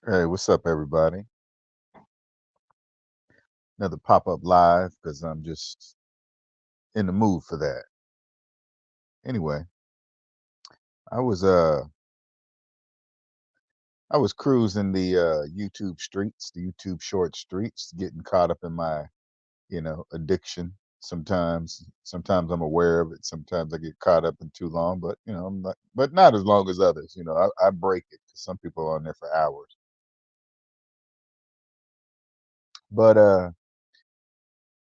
Hey, what's up, everybody? Another pop-up live because I'm just in the mood for that. Anyway, I was uh I was cruising the YouTube streets, the YouTube short streets, getting caught up in my, addiction. Sometimes I'm aware of it. Sometimes I get caught up in too long, but I'm not, but not as long as others. I break it 'cause some people are on there for hours. But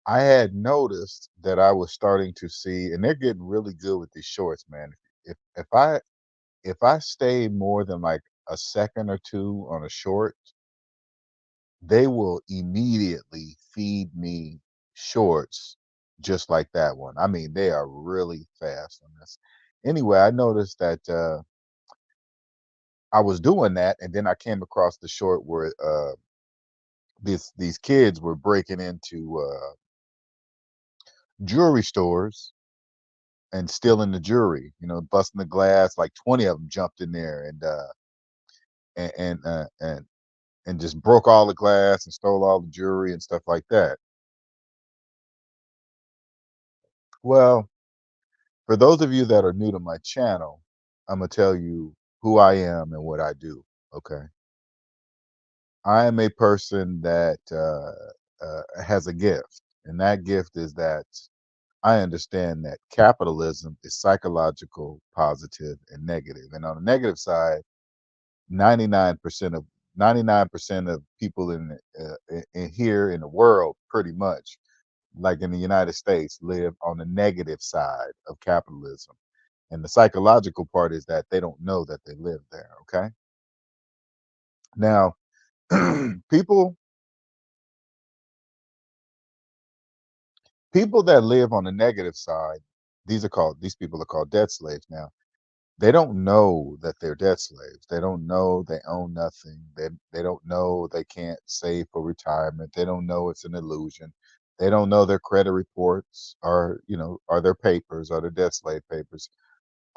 I had noticed that I was starting to see, and they're getting really good with these shorts, man. If I stay more than like a second or two on a short, they will immediately feed me shorts just like that one. I mean, they are really fast on this. Anyway, I noticed that I was doing that, and then I came across the short where these kids were breaking into jewelry stores and stealing the jewelry. Busting the glass. Like 20 of them jumped in there and and uh, and and just broke all the glass and stole all the jewelry and stuff like that. Well, for those of you that are new to my channel, I'm gonna tell you who I am and what I do. Okay, I am a person that has a gift, and that gift is that I understand that capitalism is psychological, positive, and negative. And on the negative side, 99% of 99% of people in here in the world, pretty much, like in the United States, live on the negative side of capitalism. And the psychological part is that they don't know that they live there. Okay. Now, people people that live on the negative side, these people are called debt slaves. Now, they don't know that they're debt slaves. They don't know they own nothing. They don't know they can't save for retirement. They don't know it's an illusion. They don't know their credit reports are their papers, are their debt slave papers.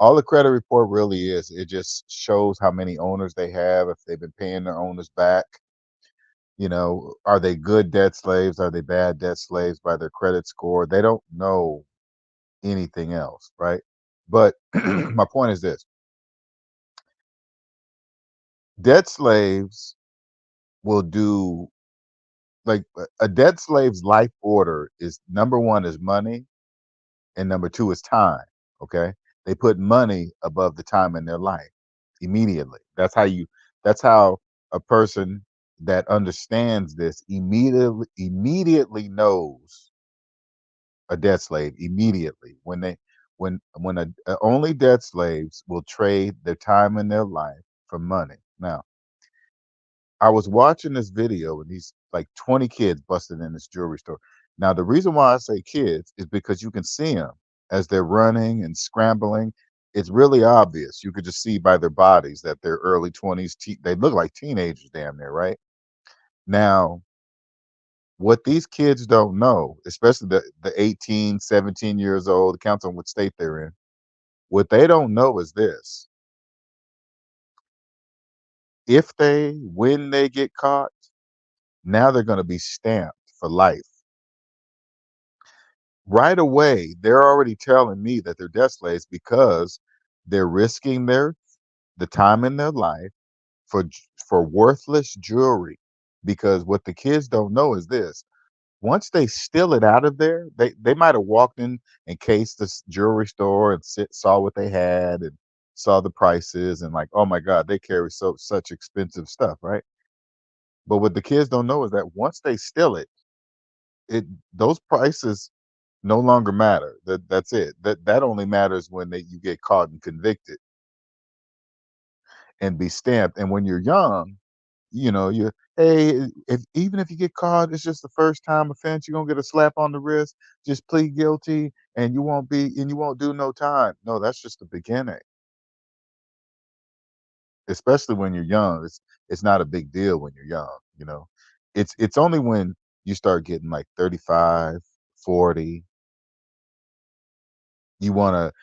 All the credit report really is, it just shows how many owners they have, if they've been paying their owners back. Are they good debt slaves? Are they bad debt slaves by their credit score? They don't know anything else, right? But my point is this: debt slaves will do, like, a debt slave's life order is number one is money, and number two is time. Okay. They put money above the time in their life immediately. That's how a person that understands this immediately knows a debt slave immediately. Only debt slaves will trade their time in their life for money. Now, I was watching this video, and these like 20 kids busted in this jewelry store. Now, the reason why I say kids is because you can see them as they're running and scrambling. It's really obvious. You could just see by their bodies that they're early 20s. They look like teenagers, damn near, right? Now, what these kids don't know, especially the 18, 17 years old, it counts on what state they're in. What they don't know is this: when they get caught, now they're going to be stamped for life. Right away, they're already telling me that they're debt slaves because they're risking the time in their life for worthless jewelry. Because what the kids don't know is this: once they steal it out of there, they might have walked in and cased this jewelry store and saw what they had and saw the prices, and like, oh my God, they carry such expensive stuff, right? But what the kids don't know is that once they steal it, it those prices no longer matter. That's it. That only matters when you get caught and convicted and be stamped. And when you're young, you hey, if even if you get caught, it's just the first time offense. You're gonna get a slap on the wrist. Just plead guilty, and you won't do no time. No, that's just the beginning. Especially when you're young, it's not a big deal when you're young. It's only when you start getting like 35, 40, you want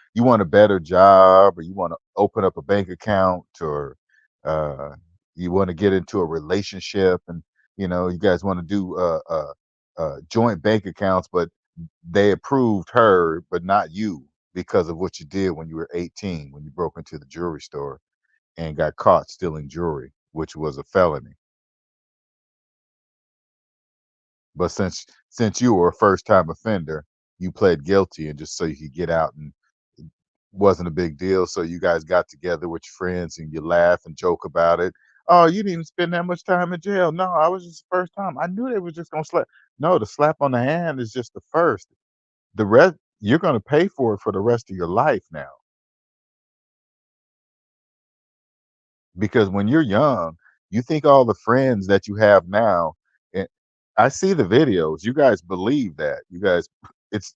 a better job, or you want to open up a bank account, or uh you want to get into a relationship, and you guys want to do joint bank accounts, but they approved her but not you because of what you did when you were 18, when you broke into the jewelry store and got caught stealing jewelry, which was a felony. But since you were a first time offender, you pled guilty, and just so you could get out, and it wasn't a big deal. So you guys got together with your friends and you laugh and joke about it. Oh, you didn't spend that much time in jail. No, I was just the first time. I knew they was just gonna slap. No, the slap on the hand is just the first. The rest, you're gonna pay for it for the rest of your life now. Because when you're young, you think all the friends that you have now, and I see the videos. You guys believe that. You guys, it's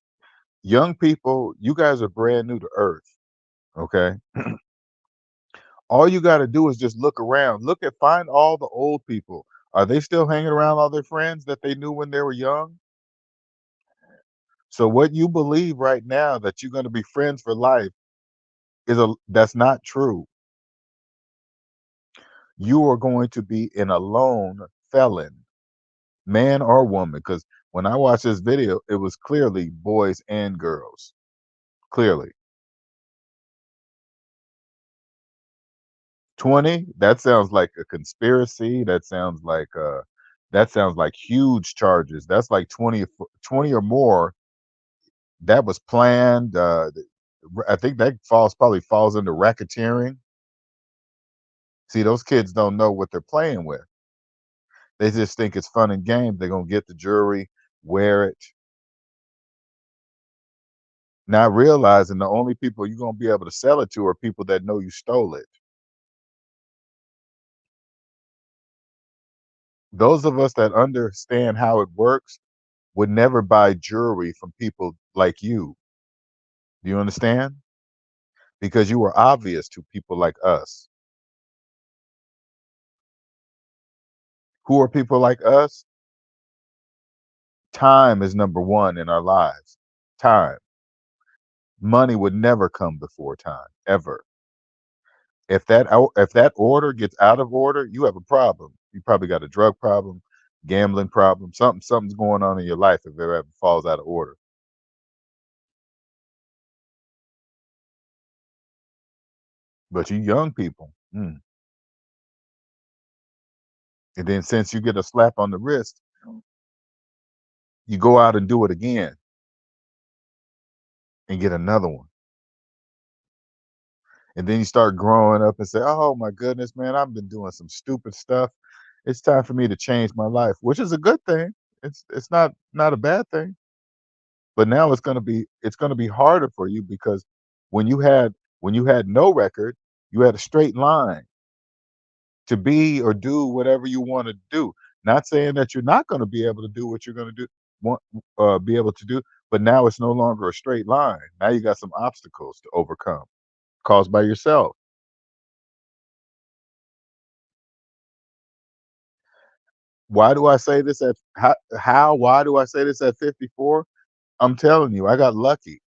young people, you guys are brand new to earth, okay? All you got to do is just look around. Find all the old people. Are they still hanging around all their friends that they knew when they were young? So what you believe right now that you're going to be friends for life that's not true. You are going to be an alone felon, man or woman, because when I watched this video, it was clearly boys and girls. Clearly. 20? That sounds like a conspiracy. That sounds like huge charges. That's like 20 or more. That was planned. I think that probably falls into racketeering. See, those kids don't know what they're playing with. They just think it's fun and games. They're gonna get the jewelry, wear it, not realizing the only people you're gonna be able to sell it to are people that know you stole it. Those of us that understand how it works would never buy jewelry from people like you. Do you understand? Because you were obvious to people like us. Who are people like us? Time is number one in our lives. Time. Money would never come before time, ever. If that order gets out of order, you have a problem. You probably got a drug problem, gambling problem, something's going on in your life if it ever falls out of order. But you young people, and then since you get a slap on the wrist, you go out and do it again and get another one. And then you start growing up and say, "Oh my goodness, man, I've been doing some stupid stuff. It's time for me to change my life," which is a good thing. It's not a bad thing. But now it's gonna be harder for you because when you had no record, you had a straight line to be or do whatever you want to do. Not saying that you're not going to be able to do what you're going to do, want be able to do, but now it's no longer a straight line. Now you got some obstacles to overcome caused by yourself. Why do I say this at why do I say this at 54? I'm telling you, I got lucky.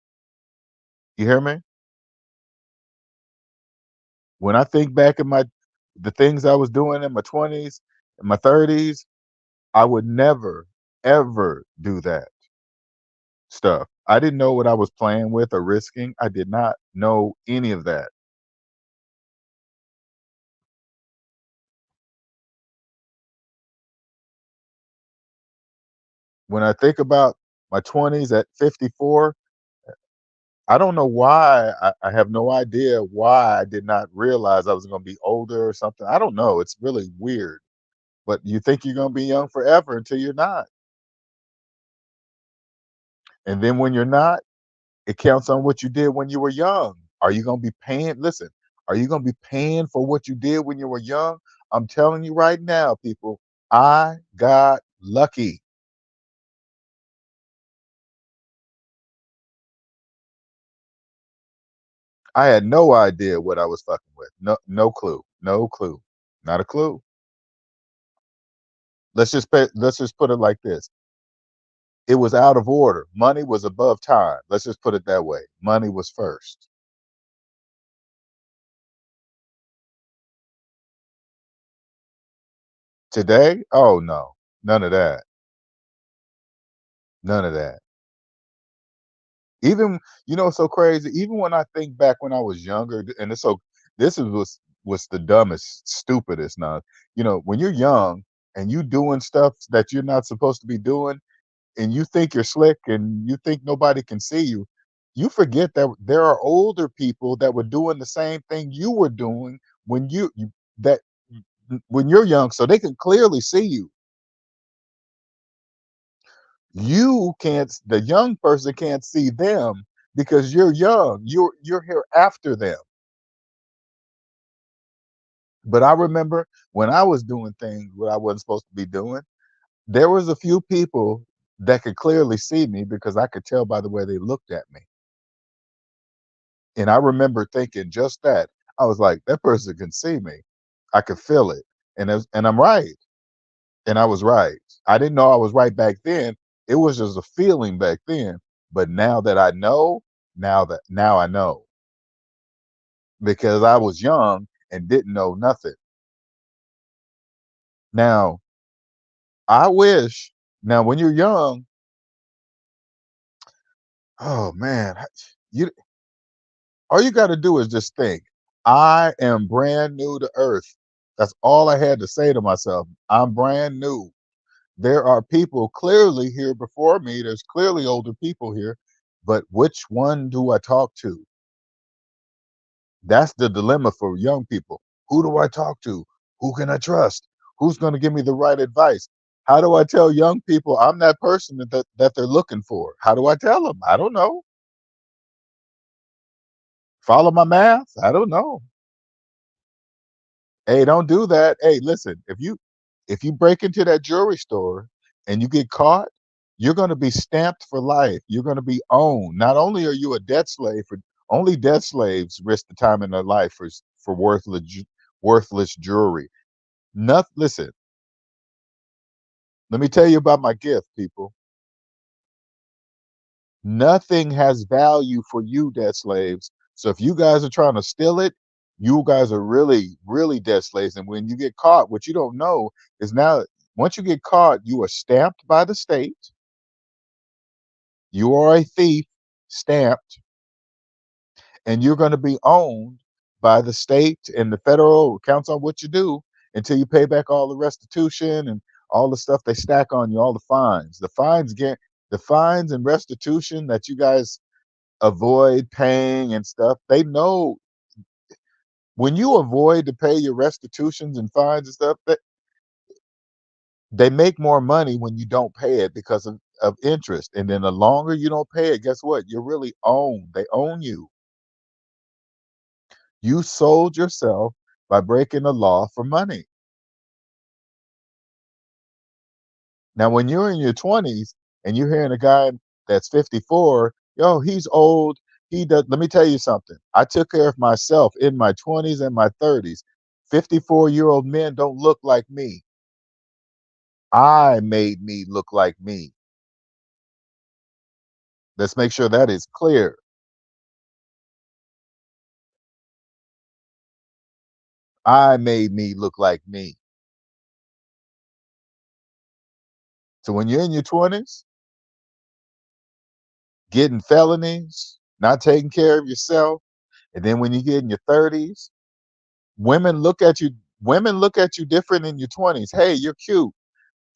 You hear me? When I think back at the things I was doing in my 20s, in my 30s, I would never ever do that stuff. I didn't know what I was playing with or risking. I did not know any of that. When I think about my 20s at 54, I don't know why. I have no idea why I did not realize I was going to be older or something. I don't know. It's really weird. But you think you're going to be young forever until you're not. And then when you're not, it counts on what you did when you were young. Are you going to be paying? Listen, are you going to be paying for what you did when you were young? I'm telling you right now, people, I got lucky. I had no idea what I was fucking with. No clue. No clue. Not a clue. Let's just put it like this. It was out of order. Money was above time. Let's just put it that way. Money was first. Today? Oh, no. None of that. None of that. Even it's so crazy, even when I think back when I was younger, and it's so this is what's the dumbest, stupidest now. When you're young and you doing stuff that you're not supposed to be doing, and you think you're slick and you think nobody can see you, you forget that there are older people that were doing the same thing you were doing when that when you're young, so they can clearly see you. You can't, the young person can't see them because you're young. You're here after them. But I remember when I was doing things what I wasn't supposed to be doing, there was a few people that could clearly see me because I could tell by the way they looked at me. And I remember thinking just that. I was like, that person can see me. I could feel it. And I'm right. And I was right. I didn't know I was right back then. It was just a feeling back then. But now that I know, now I know because I was young and didn't know nothing. Now, I wish now when you're young, oh man, you all you got to do is just think, I am brand new to earth. That's all I had to say to myself. I'm brand new. There are people clearly here before me. There's clearly older people here, but which one do I talk to? That's the dilemma for young people. Who do I talk to? Who can I trust? Who's going to give me the right advice? How do I tell young people I'm that person that they're looking for? How do I tell them? I don't know. Follow my math? I don't know. Hey, don't do that. Hey, listen, if you break into that jewelry store and you get caught, you're going to be stamped for life. You're going to be owned. Not only are you a debt slave, for only debt slaves risk the time in their life for worthless jewelry. Listen, let me tell you about my gift, people. Nothing has value for you, debt slaves. So if you guys are trying to steal it, you guys are really, really debt slaves. And when you get caught, what you don't know is now, once you get caught, you are stamped by the state. You are a thief, stamped, and you're going to be owned by the state and the federal. Counts on what you do until you pay back all the restitution and all the stuff they stack on you, all the fines. The fines and restitution that you guys avoid paying and stuff. They know when you avoid to pay your restitutions and fines and stuff, that they make more money when you don't pay it because of interest. And then the longer you don't pay it, guess what? You're really owned. They own you. You sold yourself by breaking the law for money. Now, when you're in your 20s and you're hearing a guy that's 54, yo, he's old. He does. Let me tell you something. I took care of myself in my 20s and my 30s. 54-year-old men don't look like me. I made me look like me. Let's make sure that is clear. I made me look like me. So when you're in your 20s, getting felonies, not taking care of yourself, and then when you get in your 30s, women look at you women look at you different in your 20s. Hey, you're cute.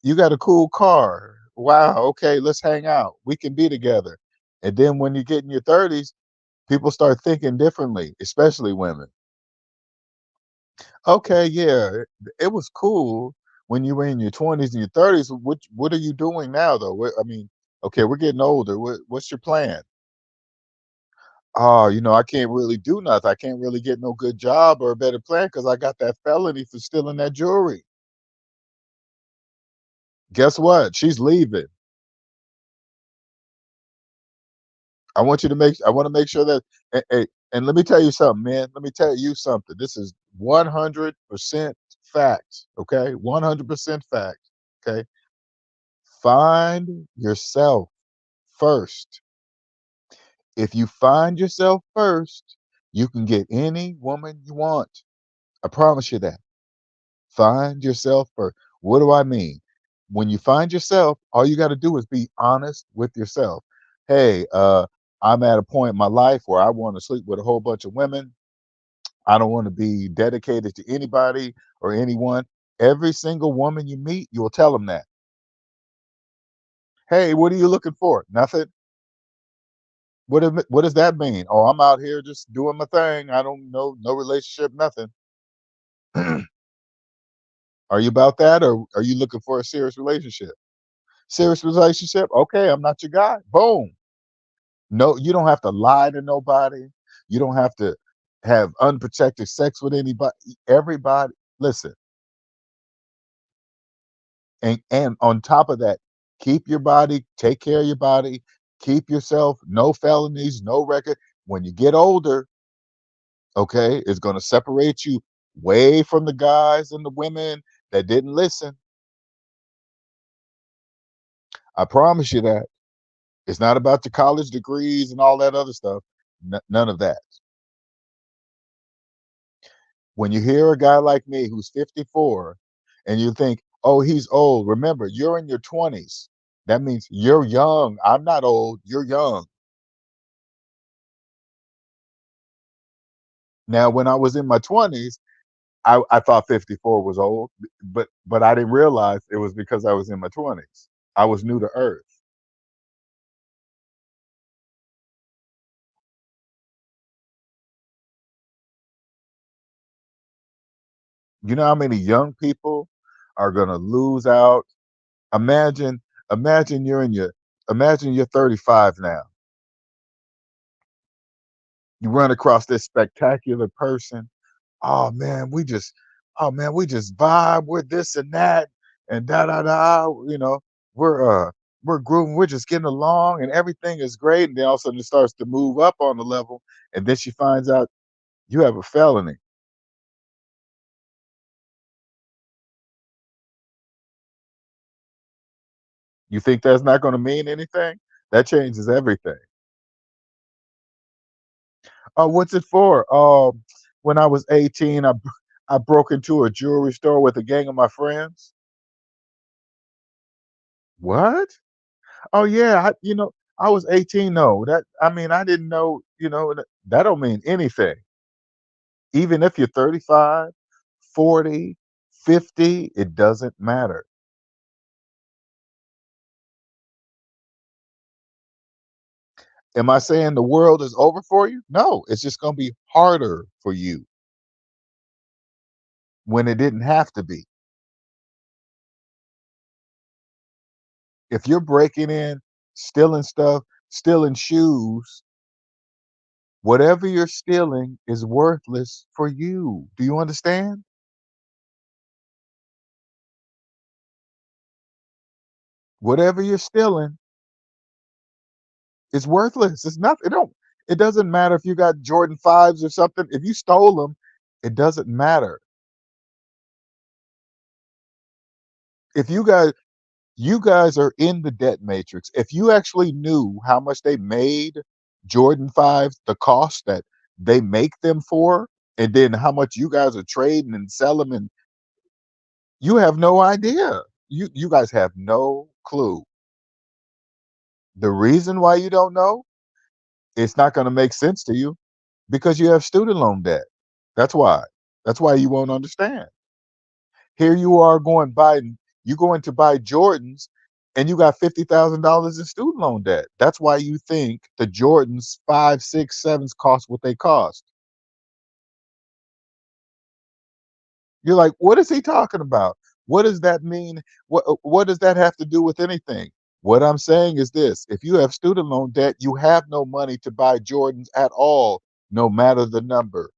You got a cool car. Wow, okay, let's hang out. We can be together. And then when you get in your 30s, people start thinking differently, especially women. Okay, yeah, it was cool when you were in your 20s and your 30s. What are you doing now though? I mean, okay, we're getting older. What's your plan? Oh, I can't really do nothing. I can't really get no good job or a better plan because I got that felony for stealing that jewelry. Guess what? She's leaving. I want to make sure that, and let me tell you something, man. Let me tell you something. This is 100% fact. Okay. 100% fact. Okay. Find yourself first. If you find yourself first, you can get any woman you want. I promise you that. Find yourself first. What do I mean? When you find yourself, all you got to do is be honest with yourself. Hey, I'm at a point in my life where I want to sleep with a whole bunch of women. I don't want to be dedicated to anybody or anyone. Every single woman you meet, you'll tell them that. Hey, what are you looking for? Nothing. What does that mean? Oh, I'm out here just doing my thing. I don't know, no relationship, nothing. Are you about that, or are you looking for a serious relationship? Serious relationship? Okay, I'm not your guy. Boom. No, you don't have to lie to nobody. You don't have to have unprotected sex with anybody. Everybody, listen, and on top of that, keep your body, take care of your body, keep yourself, no felonies, no record. When you get older, okay, it's going to separate you way from the guys and the women that didn't listen. I promise you that. It's not about your college degrees and all that other stuff. None of that. When you hear a guy like me who's 54 and you think, oh, he's old, remember, you're in your 20s. That means you're young. I'm not old. You're young. Now, when I was in my 20s, I thought 54 was old, but I didn't realize it was because I was in my 20s. I was new to earth. You know how many young people are gonna lose out? Imagine, imagine you're in your imagine you're 35 now. You run across this spectacular person. Oh man, we just vibe, we're this and that, and da da da, we're we're grooving, we're just getting along and everything is great. And then all of a sudden it starts to move up on the level, and then she finds out you have a felony. You think that's not gonna mean anything? That changes everything. Oh, what's it for? When I was 18, I broke into a jewelry store with a gang of my friends. What? Oh yeah, I was 18. No, that I mean, I didn't know. That don't mean anything. Even if you're 35, 40, 50, it doesn't matter. Am I saying the world is over for you? No, it's just going to be harder for you when it didn't have to be. If you're breaking in, stealing stuff, stealing shoes, whatever you're stealing is worthless for you. Do you understand? Whatever you're stealing is worthless. It's nothing. It doesn't matter if you got Jordan 5s or something. If you stole them, it doesn't matter. If you guys are in the debt matrix. If you actually knew how much they made Jordan 5s, the cost that they make them for, and then how much you guys are trading and sell them, and you have no idea. You guys have no clue. The reason why you don't know, it's not going to make sense to you because you have student loan debt. That's why. That's why you won't understand. Here you are going to buy Jordans and you got $50,000 in student loan debt. That's why you think the Jordans 5, 6, 7s cost what they cost. You're like, what is he talking about? What does that mean? What does that have to do with anything? What I'm saying is this: if you have student loan debt, you have no money to buy Jordans at all, no matter the number.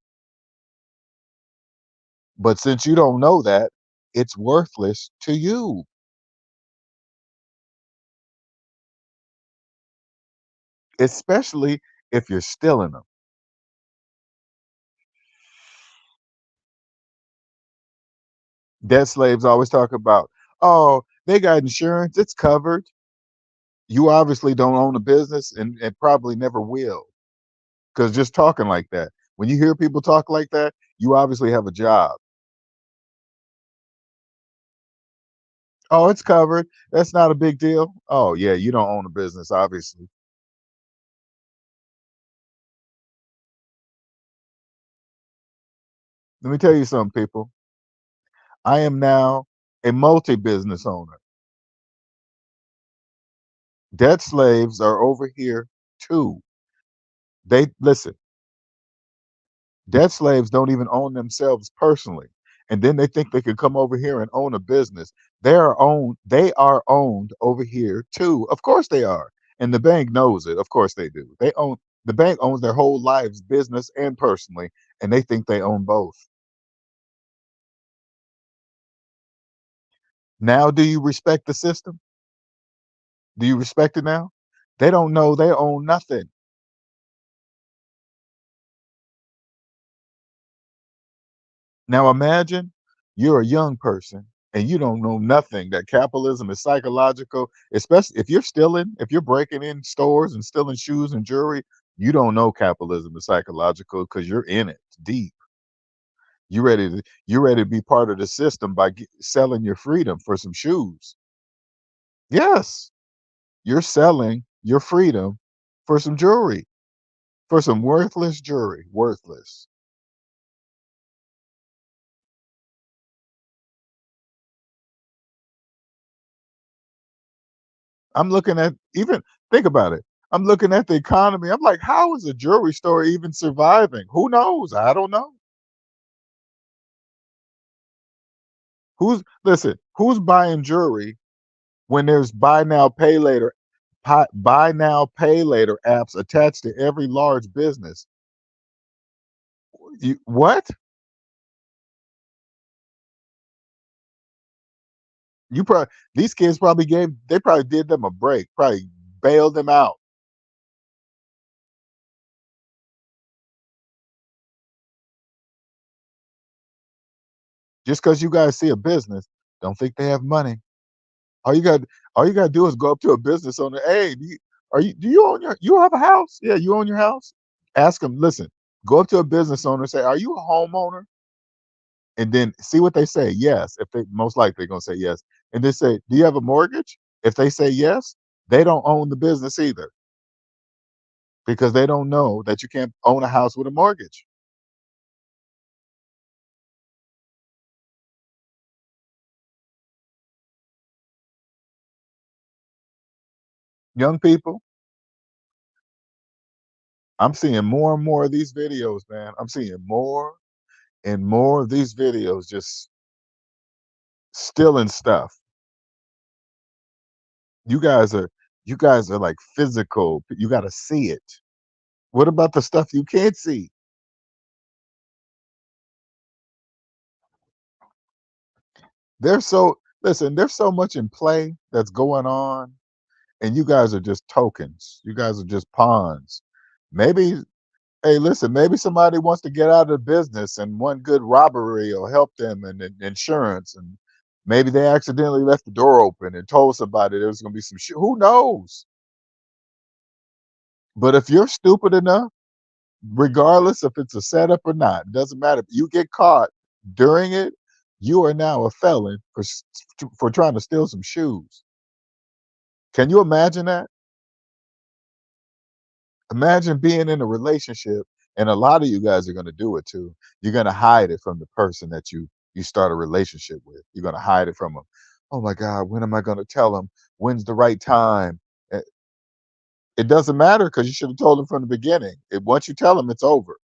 But since you don't know that, it's worthless to you, especially if you're stealing them. Debt slaves always talk about, oh, they got insurance, it's covered. You obviously don't own a business and probably never will. Because just talking like that, when you hear people talk like that, you obviously have a job. Oh, it's covered. That's not a big deal. Oh, yeah, you don't own a business, obviously. Let me tell you something, people. I am now a multi-business owner. Debt slaves are over here too. They listen, debt slaves don't even own themselves personally. And then they think they could come over here and own a business. They are owned over here too. Of course they are. And the bank knows it. Of course they do. The bank owns their whole lives, business and personally, and they think they own both. Now do you respect the system? Do you respect it now? They don't know they own nothing. Now imagine you're a young person and you don't know nothing that capitalism is psychological, especially if you're breaking in stores and stealing shoes and jewelry, you don't know capitalism is psychological because you're in it deep. You're ready to be part of the system by selling your freedom for some shoes. Yes, you're selling your freedom for some jewelry, for some worthless jewelry, worthless. I'm looking at even think about it. I'm looking at the economy. I'm like, how is a jewelry store even surviving? Who knows? I don't know. Who's buying jewelry when there's buy now, pay later apps attached to every large business? What? You probably these kids probably did them a break, probably bailed them out. Just because you guys see a business, don't think they have money. All you got all you gotta do is go up to a business owner. Hey, do you own you have a house? Yeah, you own your house? Ask them, listen, go up to a business owner, say, are you a homeowner? And then see what they say. Yes. If they most likely they're gonna say yes. And then say, do you have a mortgage? If they say yes, they don't own the business either because they don't know that you can't own a house with a mortgage. Young people, I'm seeing more and more of these videos, man. I'm seeing more and more of these videos just stealing stuff. You guys are you guys are like physical. You got to see it. What about the stuff you can't see? There's so listen, there's so much in play that's going on and you guys are just tokens. You guys are just pawns. Maybe hey, listen, maybe somebody wants to get out of the business and one good robbery will help them and insurance and maybe they accidentally left the door open and told somebody there was going to be some shit. Who knows? But if you're stupid enough regardless if it's a setup or not. It doesn't matter. If you get caught during it, you are now a felon for trying to steal some shoes. Can you imagine that? Imagine being in a relationship, and a lot of you guys are going to do it too. You're going to hide it from the person that you start a relationship with. You're going to hide it from them. Oh my God, when am I going to tell them? When's the right time? It doesn't matter because you should have told them from the beginning. Once you tell them, it's over.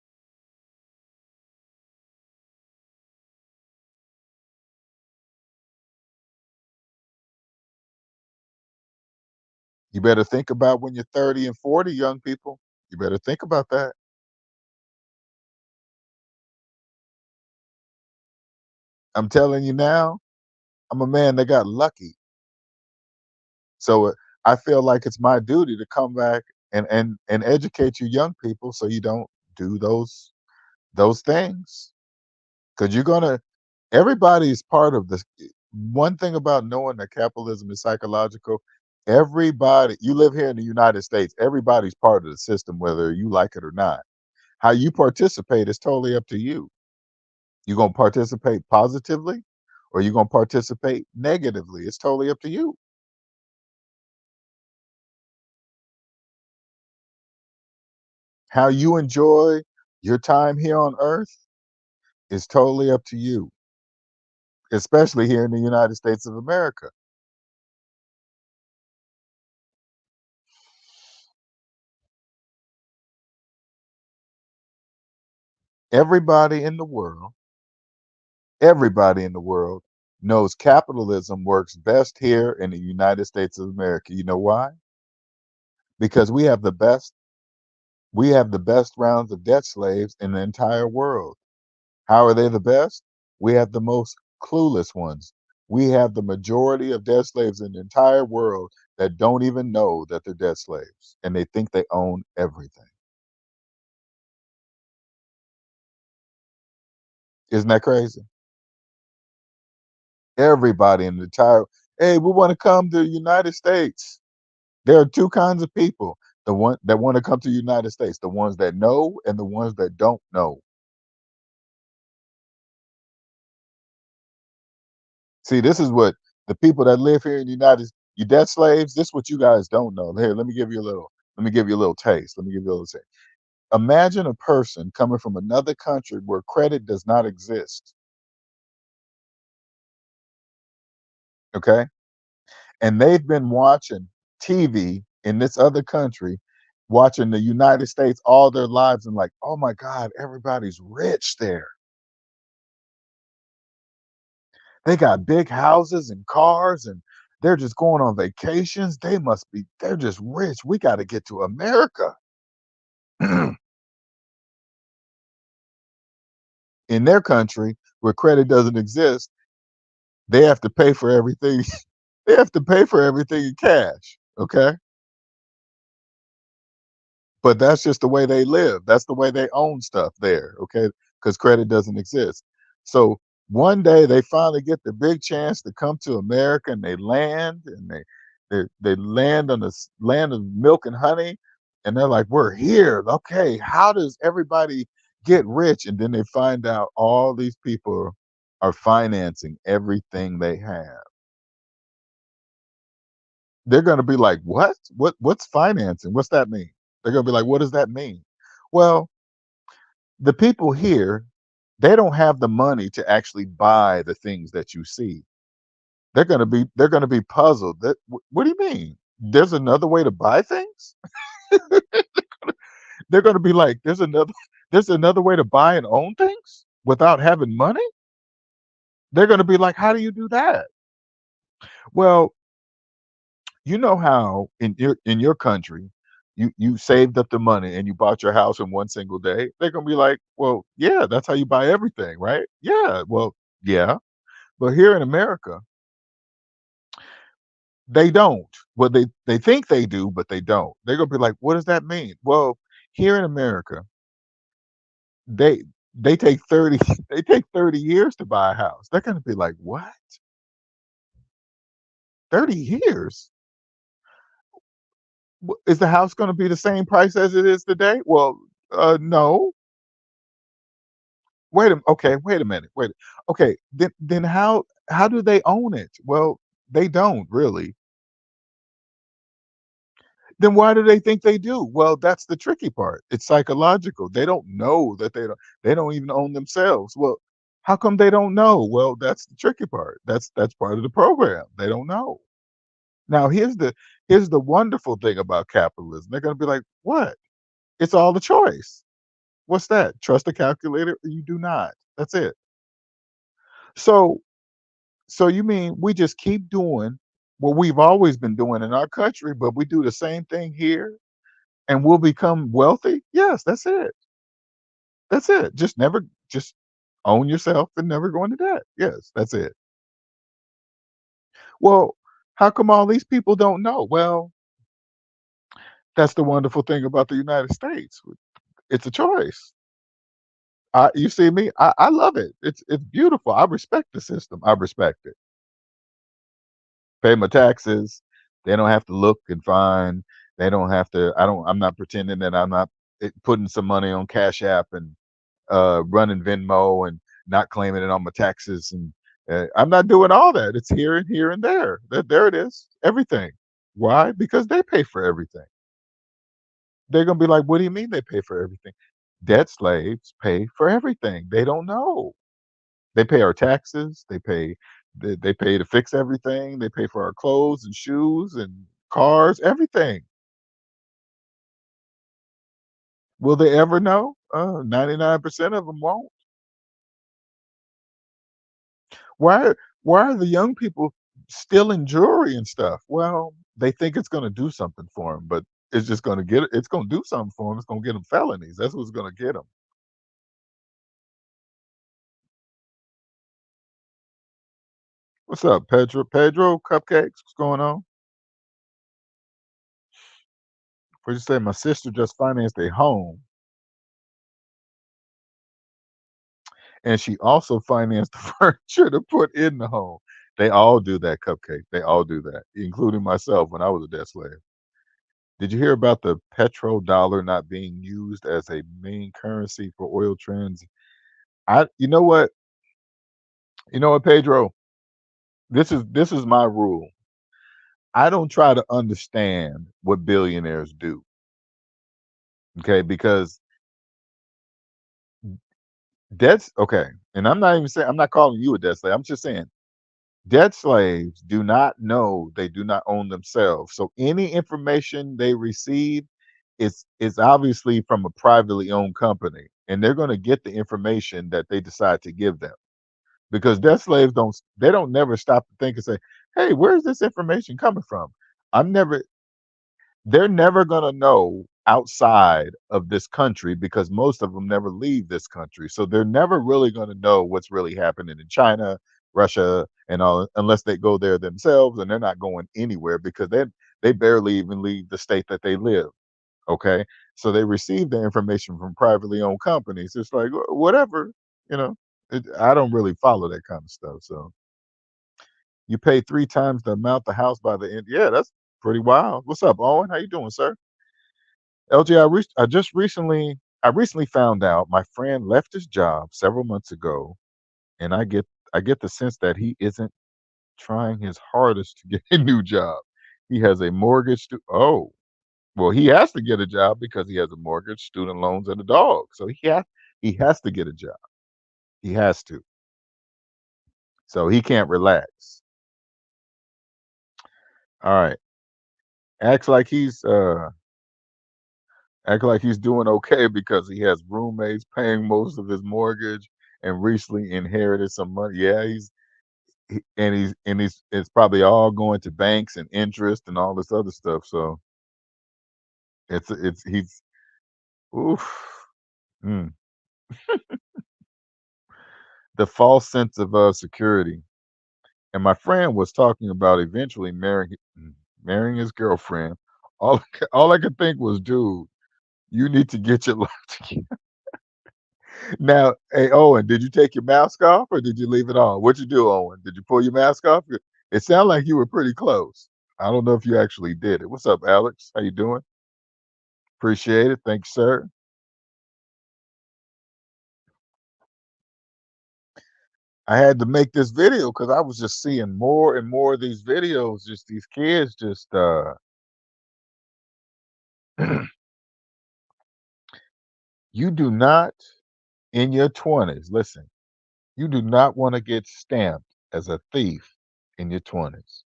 You better think about when you're 30 and 40, young people. You better think about that. I'm telling you now, I'm a man that got lucky. So I feel like it's my duty to come back and educate you young people so you don't do those things. Because you're gonna everybody's part of this. One thing about knowing that capitalism is psychological, everybody you live here in the United States, everybody's part of the system, whether you like it or not. How you participate is totally up to you. You gonna participate positively or you're gonna participate negatively. It's totally up to you. How you enjoy your time here on earth is totally up to you, especially here in the United States of America. Everybody in the world, everybody in the world knows capitalism works best here in the United States of America. You know why? Because we have the best rounds of debt slaves in the entire world. How are they the best? We have the most clueless ones. We have the majority of debt slaves in the entire world that don't even know that they're debt slaves and they think they own everything. Isn't that crazy? Everybody in the entire hey, we want to come to the United States. There are two kinds of people. The one that want to come to the United States, the ones that know and the ones that don't know. See, this is what the people that live here in the you debt slaves, this is what you guys don't know. Here, let me give you a little taste. Let me give you a little taste. Imagine a person coming from another country where credit does not exist, okay? And they've been watching TV in this other country, watching the United States all their lives and like, "Oh my God, everybody's rich there. They got big houses and cars and they're just going on vacations. They're just rich. We got to get to America." In their country where credit doesn't exist, they have to pay for everything. They have to pay for everything in cash. Okay. But that's just the way they live. That's the way they own stuff there. Okay. Because credit doesn't exist. So one day they finally get the big chance to come to America and they land and they land on this land of milk and honey. And they're like, we're here. Okay. How does everybody get rich? And then they find out all these people are financing everything they have. They're gonna be like, "What? What's financing? What's that mean?" They're gonna be like, "What does that mean?" Well, the people here, they don't have the money to actually buy the things that you see. They're gonna be puzzled. What do you mean? There's another way to buy things? They're gonna be like, there's another way to buy and own things without having money? They're gonna be like, "How do you do that?" Well, you know how in your country, you saved up the money and you bought your house in one single day? They're gonna be like, "Well, yeah, that's how you buy everything, right?" "Yeah, well, yeah." But here in America, they don't. Well, they think they do, but they don't. They're gonna be like, "What does that mean?" Well, here in America, they they take 30 they take 30 years to buy a house. They're gonna be like, "What? 30 years? Is the house gonna be the same price as it is today?" Well, no. Wait a minute, wait. Okay, then how do they own it? Well, they don't really. Then why do they think they do? Well, that's the tricky part. It's psychological. They don't know that they don't even own themselves. Well, how come they don't know? Well, that's the tricky part. That's part of the program. They don't know. Now, here's the wonderful thing about capitalism. They're gonna be like, "What? It's all the choice." What's that? Trust a calculator or you do not. That's it. So So you mean we just keep doing what we've always been doing in our country, but we do the same thing here and we'll become wealthy? Yes, that's it. That's it. Just own yourself and never go into debt. Yes, that's it. Well, how come all these people don't know? Well, that's the wonderful thing about the United States. It's a choice. You see me? I love it. It's beautiful. I respect the system. I respect it. Pay my taxes. They don't have to look and find. They don't have to. I'm not pretending that I'm not putting some money on Cash App and running Venmo and not claiming it on my taxes and I'm not doing all that. It's here and there. There it is. Everything. Why? Because they pay for everything. They're gonna be like, "What do you mean they pay for everything?" Debt slaves pay for everything. They don't know. They pay our taxes. They pay to fix everything. They pay for our clothes and shoes and cars, everything. Will they ever know? 99% of them won't. Why why are the young people stealing jewelry and stuff? Well, they think it's gonna do something for them, but it's gonna do something for them. It's gonna get them felonies. That's what's gonna get them. What's up, Pedro? Pedro Cupcakes? What's going on? What you say? My sister just financed a home, and she also financed the furniture to put in the home. They all do that, Cupcake. They all do that, including myself when I was a debt slave. Did you hear about the petrodollar not being used as a main currency for oil trends? I you know what, Pedro? This is my rule. I don't try to understand what billionaires do. Okay, because debts okay, and I'm not calling you a debt slave. I'm just saying debt slaves do not know they do not own themselves. So any information they receive is obviously from a privately owned company, and they're going to get the information that they decide to give them. Because debt slaves don't never stop to think and say, "Hey, where's this information coming from?" I'm never They're never gonna know outside of this country because most of them never leave this country. So they're never really gonna know what's really happening in China, Russia, and all unless they go there themselves, and they're not going anywhere because they barely even leave the state that they live. Okay, so they receive the information from privately owned companies. It's like whatever, you know. I don't really follow that kind of stuff. So you pay 3 times the amount the house by the end. Yeah, that's pretty wild. What's up, Owen? How you doing, sir? LJ, I recently found out my friend left his job several months ago, and I get the sense that he isn't trying his hardest to get a new job. He has a mortgage. Well, he has to get a job because he has a mortgage, student loans, and a dog. So he has to get a job. He has to. So he can't relax. All right. Acts like he's act like he's doing okay because he has roommates paying most of his mortgage and recently inherited some money. Yeah, he's it's probably all going to banks and interest and all this other stuff. So it's he's oof. Mm. The false sense of security. And my friend was talking about eventually marrying his girlfriend. All I could think was, dude, you need to get your life together. Now, hey Owen, did you take your mask off or did you leave it on? What'd you do, Owen? Did you pull your mask off? It sounded like you were pretty close. I don't know if you actually did it. What's up, Alex? How you doing? Appreciate it. Thanks, sir. I had to make this video because I was just seeing more and more of these videos. Just these kids, just you do not in your 20s. Listen, you do not want to get stamped as a thief in your 20s.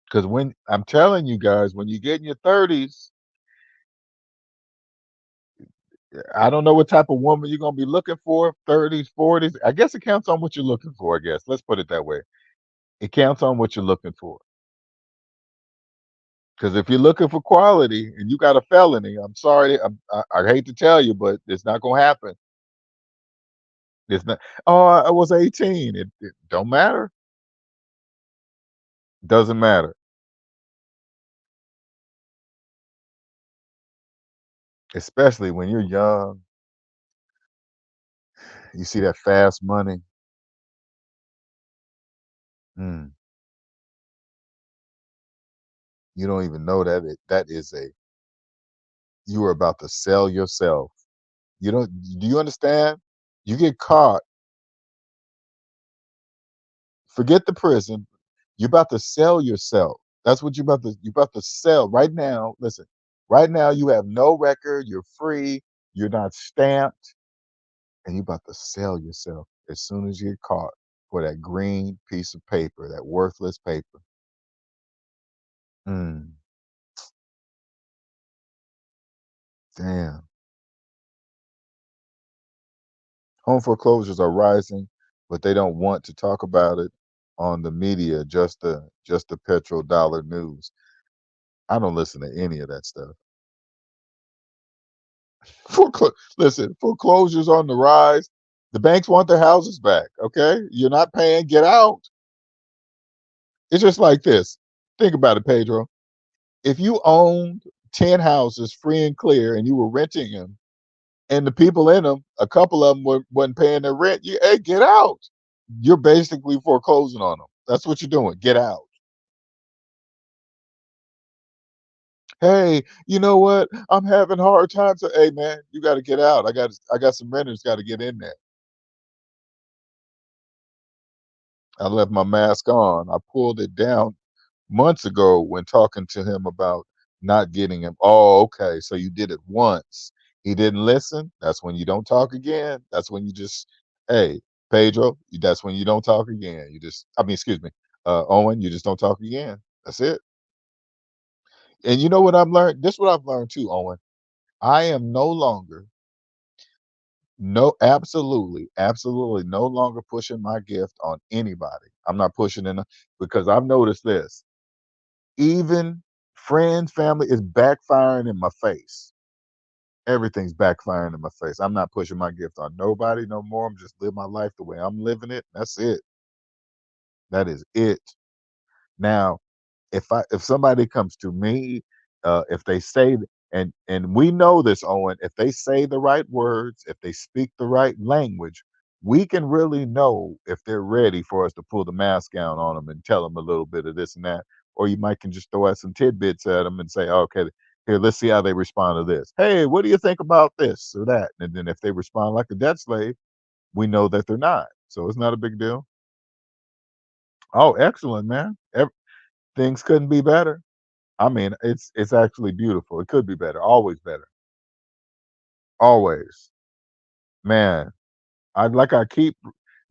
Because when I'm telling you guys, when you get in your 30s, I don't know what type of woman you're gonna be looking for, 30s, 40s. I guess it counts on what you're looking for, I guess. Let's put it that way. It counts on what you're looking for. Because if you're looking for quality and you got a felony, I'm sorry, I hate to tell you, but it's not gonna happen. It's not. Oh, I was 18. It don't matter. Doesn't matter. Especially when you're young, you see that fast money. Mm, you don't even know that is a you are about to sell yourself. You don't. Do you understand? You get caught, forget the prison. You're about to sell yourself. That's what you're about to sell right now. Listen, right now you have no record, you're free, you're not stamped, and you're about to sell yourself as soon as you get caught for that green piece of paper, that worthless paper. Mm, damn. Home foreclosures are rising, but they don't want to talk about it on the media, just the petrodollar news. I don't listen to any of that stuff. Listen, foreclosures on the rise. The banks want their houses back. Okay, you're not paying, get out. It's just like this. Think about it, Pedro. If you owned 10 houses free and clear and you were renting them, and the people in them, a couple of them wasn't paying their rent, hey, get out. You're basically foreclosing on them. That's what you're doing. Get out. Hey, you know what? I'm having hard times. Hey, man, you got to get out. I got some renters got to get in there. I left my mask on. I pulled it down months ago when talking to him about not getting him. Oh, okay. So you did it once. He didn't listen. That's when you don't talk again. That's when you just, hey, Pedro, that's when you don't talk again. I mean, excuse me, Owen, you just don't talk again. That's it. And you know what I've learned? This is what I've learned too, Owen. I am no longer, no, absolutely, absolutely no longer pushing my gift on anybody. I'm not pushing it because I've noticed this. Even friends, family is backfiring in my face. Everything's backfiring in my face. I'm not pushing my gift on nobody no more. I'm just living my life the way I'm living it. That's it. That is it. Now, if somebody comes to me, if they say, and we know this, Owen, if they say the right words, if they speak the right language, we can really know if they're ready for us to pull the mask down on them and tell them a little bit of this and that. Or you might can just throw out some tidbits at them and say, okay, here, let's see how they respond to this. Hey, what do you think about this or that? And then if they respond like a debt slave, we know that they're not. So it's not a big deal. Oh, excellent, man. Things couldn't be better. I mean, it's actually beautiful. It could be better, always better, always. Man, I keep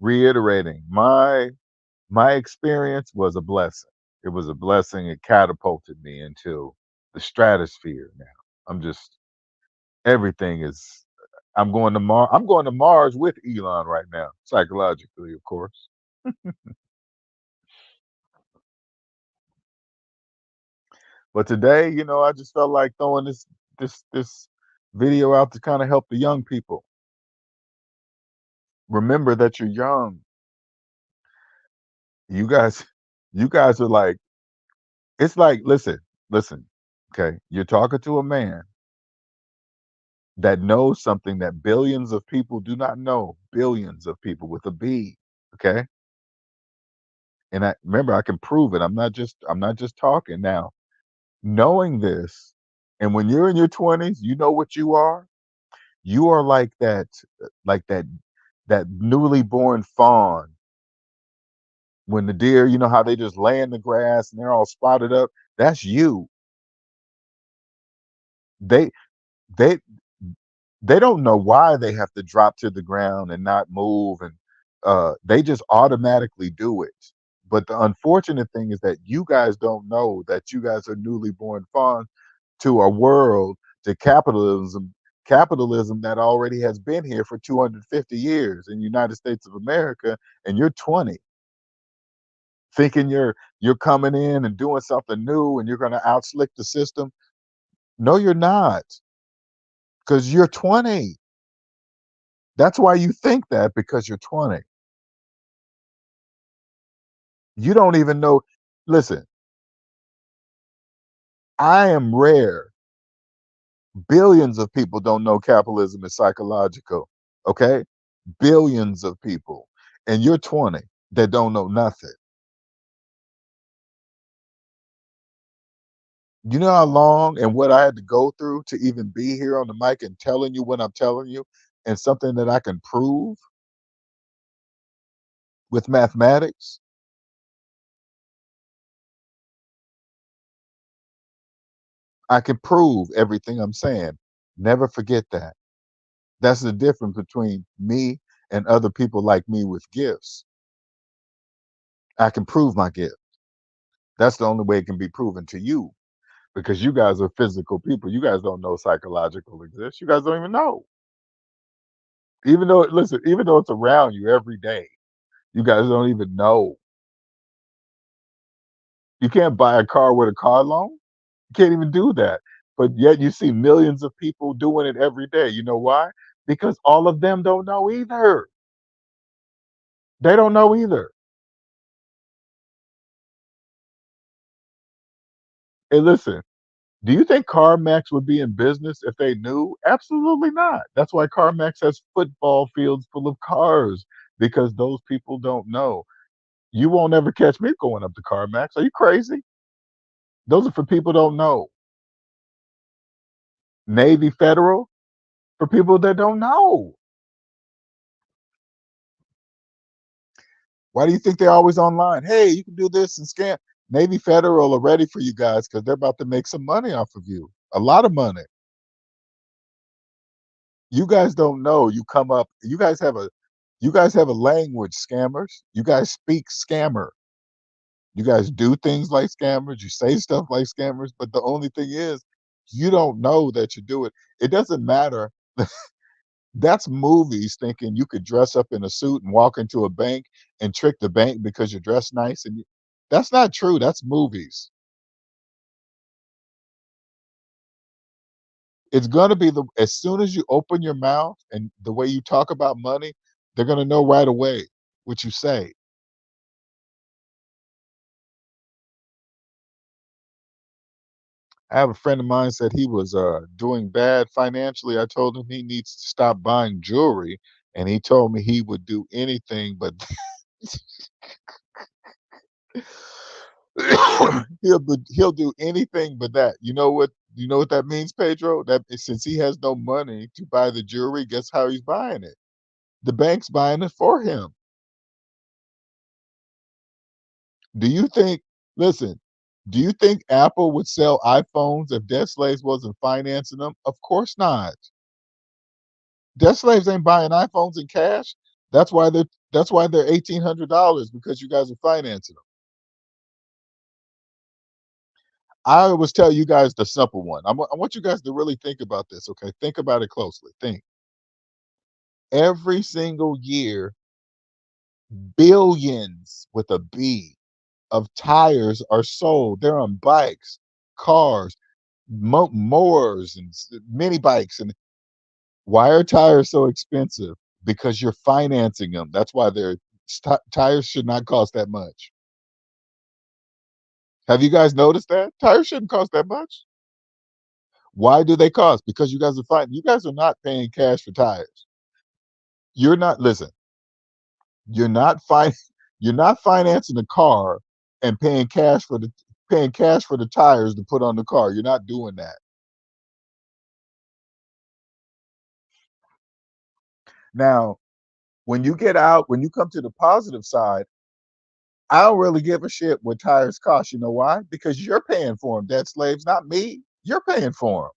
reiterating, my experience was a blessing. It was a blessing. It catapulted me into the stratosphere now. I'm just everything is I'm going to Mars. I'm going to Mars with Elon right now, psychologically, of course. But today, I just felt like throwing this video out to kind of help the young people. Remember that you're young. You guys you guys are like it's like listen, okay? You're talking to a man that knows something that billions of people do not know. Billions of people with a B, okay? And I remember I can prove it. I'm not just talking now. Knowing this, and when you're in your 20s, you know what you are? You are like that newly born fawn when the deer, you know how they just lay in the grass and they're all spotted up? That's you. They they they don't know why they have to drop to the ground and not move, and they just automatically do it. But the unfortunate thing is that you guys don't know that you guys are newly born fawns to a world, to capitalism that already has been here for 250 years in the United States of America, and you're 20 thinking you're coming in and doing something new and you're going to outslick the system. No, you're not, because you're 20. That's why you think that, because you're 20. You don't even know. Listen, I am rare. Billions of people don't know capitalism is psychological. Okay? Billions of people. And you're 20 that don't know nothing. You know how long and what I had to go through to even be here on the mic and telling you what I'm telling you? and something that I can prove with mathematics, I can prove everything I'm saying. Never forget that. That's the difference between me and other people like me with gifts. I can prove my gift. That's the only way it can be proven to you because you guys are physical people. You guys don't know psychological exists. You guys don't even know. Even though, listen, even though it's around you every day, you guys don't even know. You can't buy a car with a car loan. You can't even do that. But yet you see millions of people doing it every day. You know why? Because all of them don't know either. They don't know either. Hey, listen, do you think CarMax would be in business if they knew? Absolutely not. That's why CarMax has football fields full of cars because those people don't know. You won't ever catch me going up to CarMax. Are you crazy? Those are for people who don't know. Navy Federal for people that don't know. Why do you think they're always online? Hey, you can do this and scam. Navy Federal are ready for you guys because they're about to make some money off of you. A lot of money. You guys don't know. You come up. You guys have a language, scammers. You guys speak scammer. You guys do things like scammers. You say stuff like scammers. But the only thing is, you don't know that you do it. It doesn't matter. That's movies thinking you could dress up in a suit and walk into a bank and trick the bank because you're dressed nice. That's not true. That's movies. It's going to be as soon as you open your mouth and the way you talk about money, they're going to know right away what you say. I have a friend of mine said he was doing bad financially. I told him he needs to stop buying jewelry, and he told me he would do anything but he'll do anything but that. You know what that means, Pedro? That since he has no money to buy the jewelry, guess how he's buying it? The bank's buying it for him. Do you think, listen, do you think Apple would sell iPhones if debt slaves wasn't financing them? Of course not. Debt slaves ain't buying iPhones in cash. That's why they're $1,800 because you guys are financing them. I always tell you guys the simple one. I want you guys to really think about this, okay? Think about it closely. Think. Every single year, billions with a B of tires are sold. They're on bikes, cars, mowers, and mini bikes. And why are tires so expensive? Because you're financing them. That's why tires should not cost that much. Have you guys noticed that? Tires shouldn't cost that much. Why do they cost? Because you guys are fine. You guys are not paying cash for tires. You're not, listen, you're not fin you're not financing a car and paying cash for the tires to put on the car. You're not doing that. Now, when you come to the positive side, I don't really give a shit what tires cost. You know why? Because you're paying for them, debt slaves, not me. You're paying for them.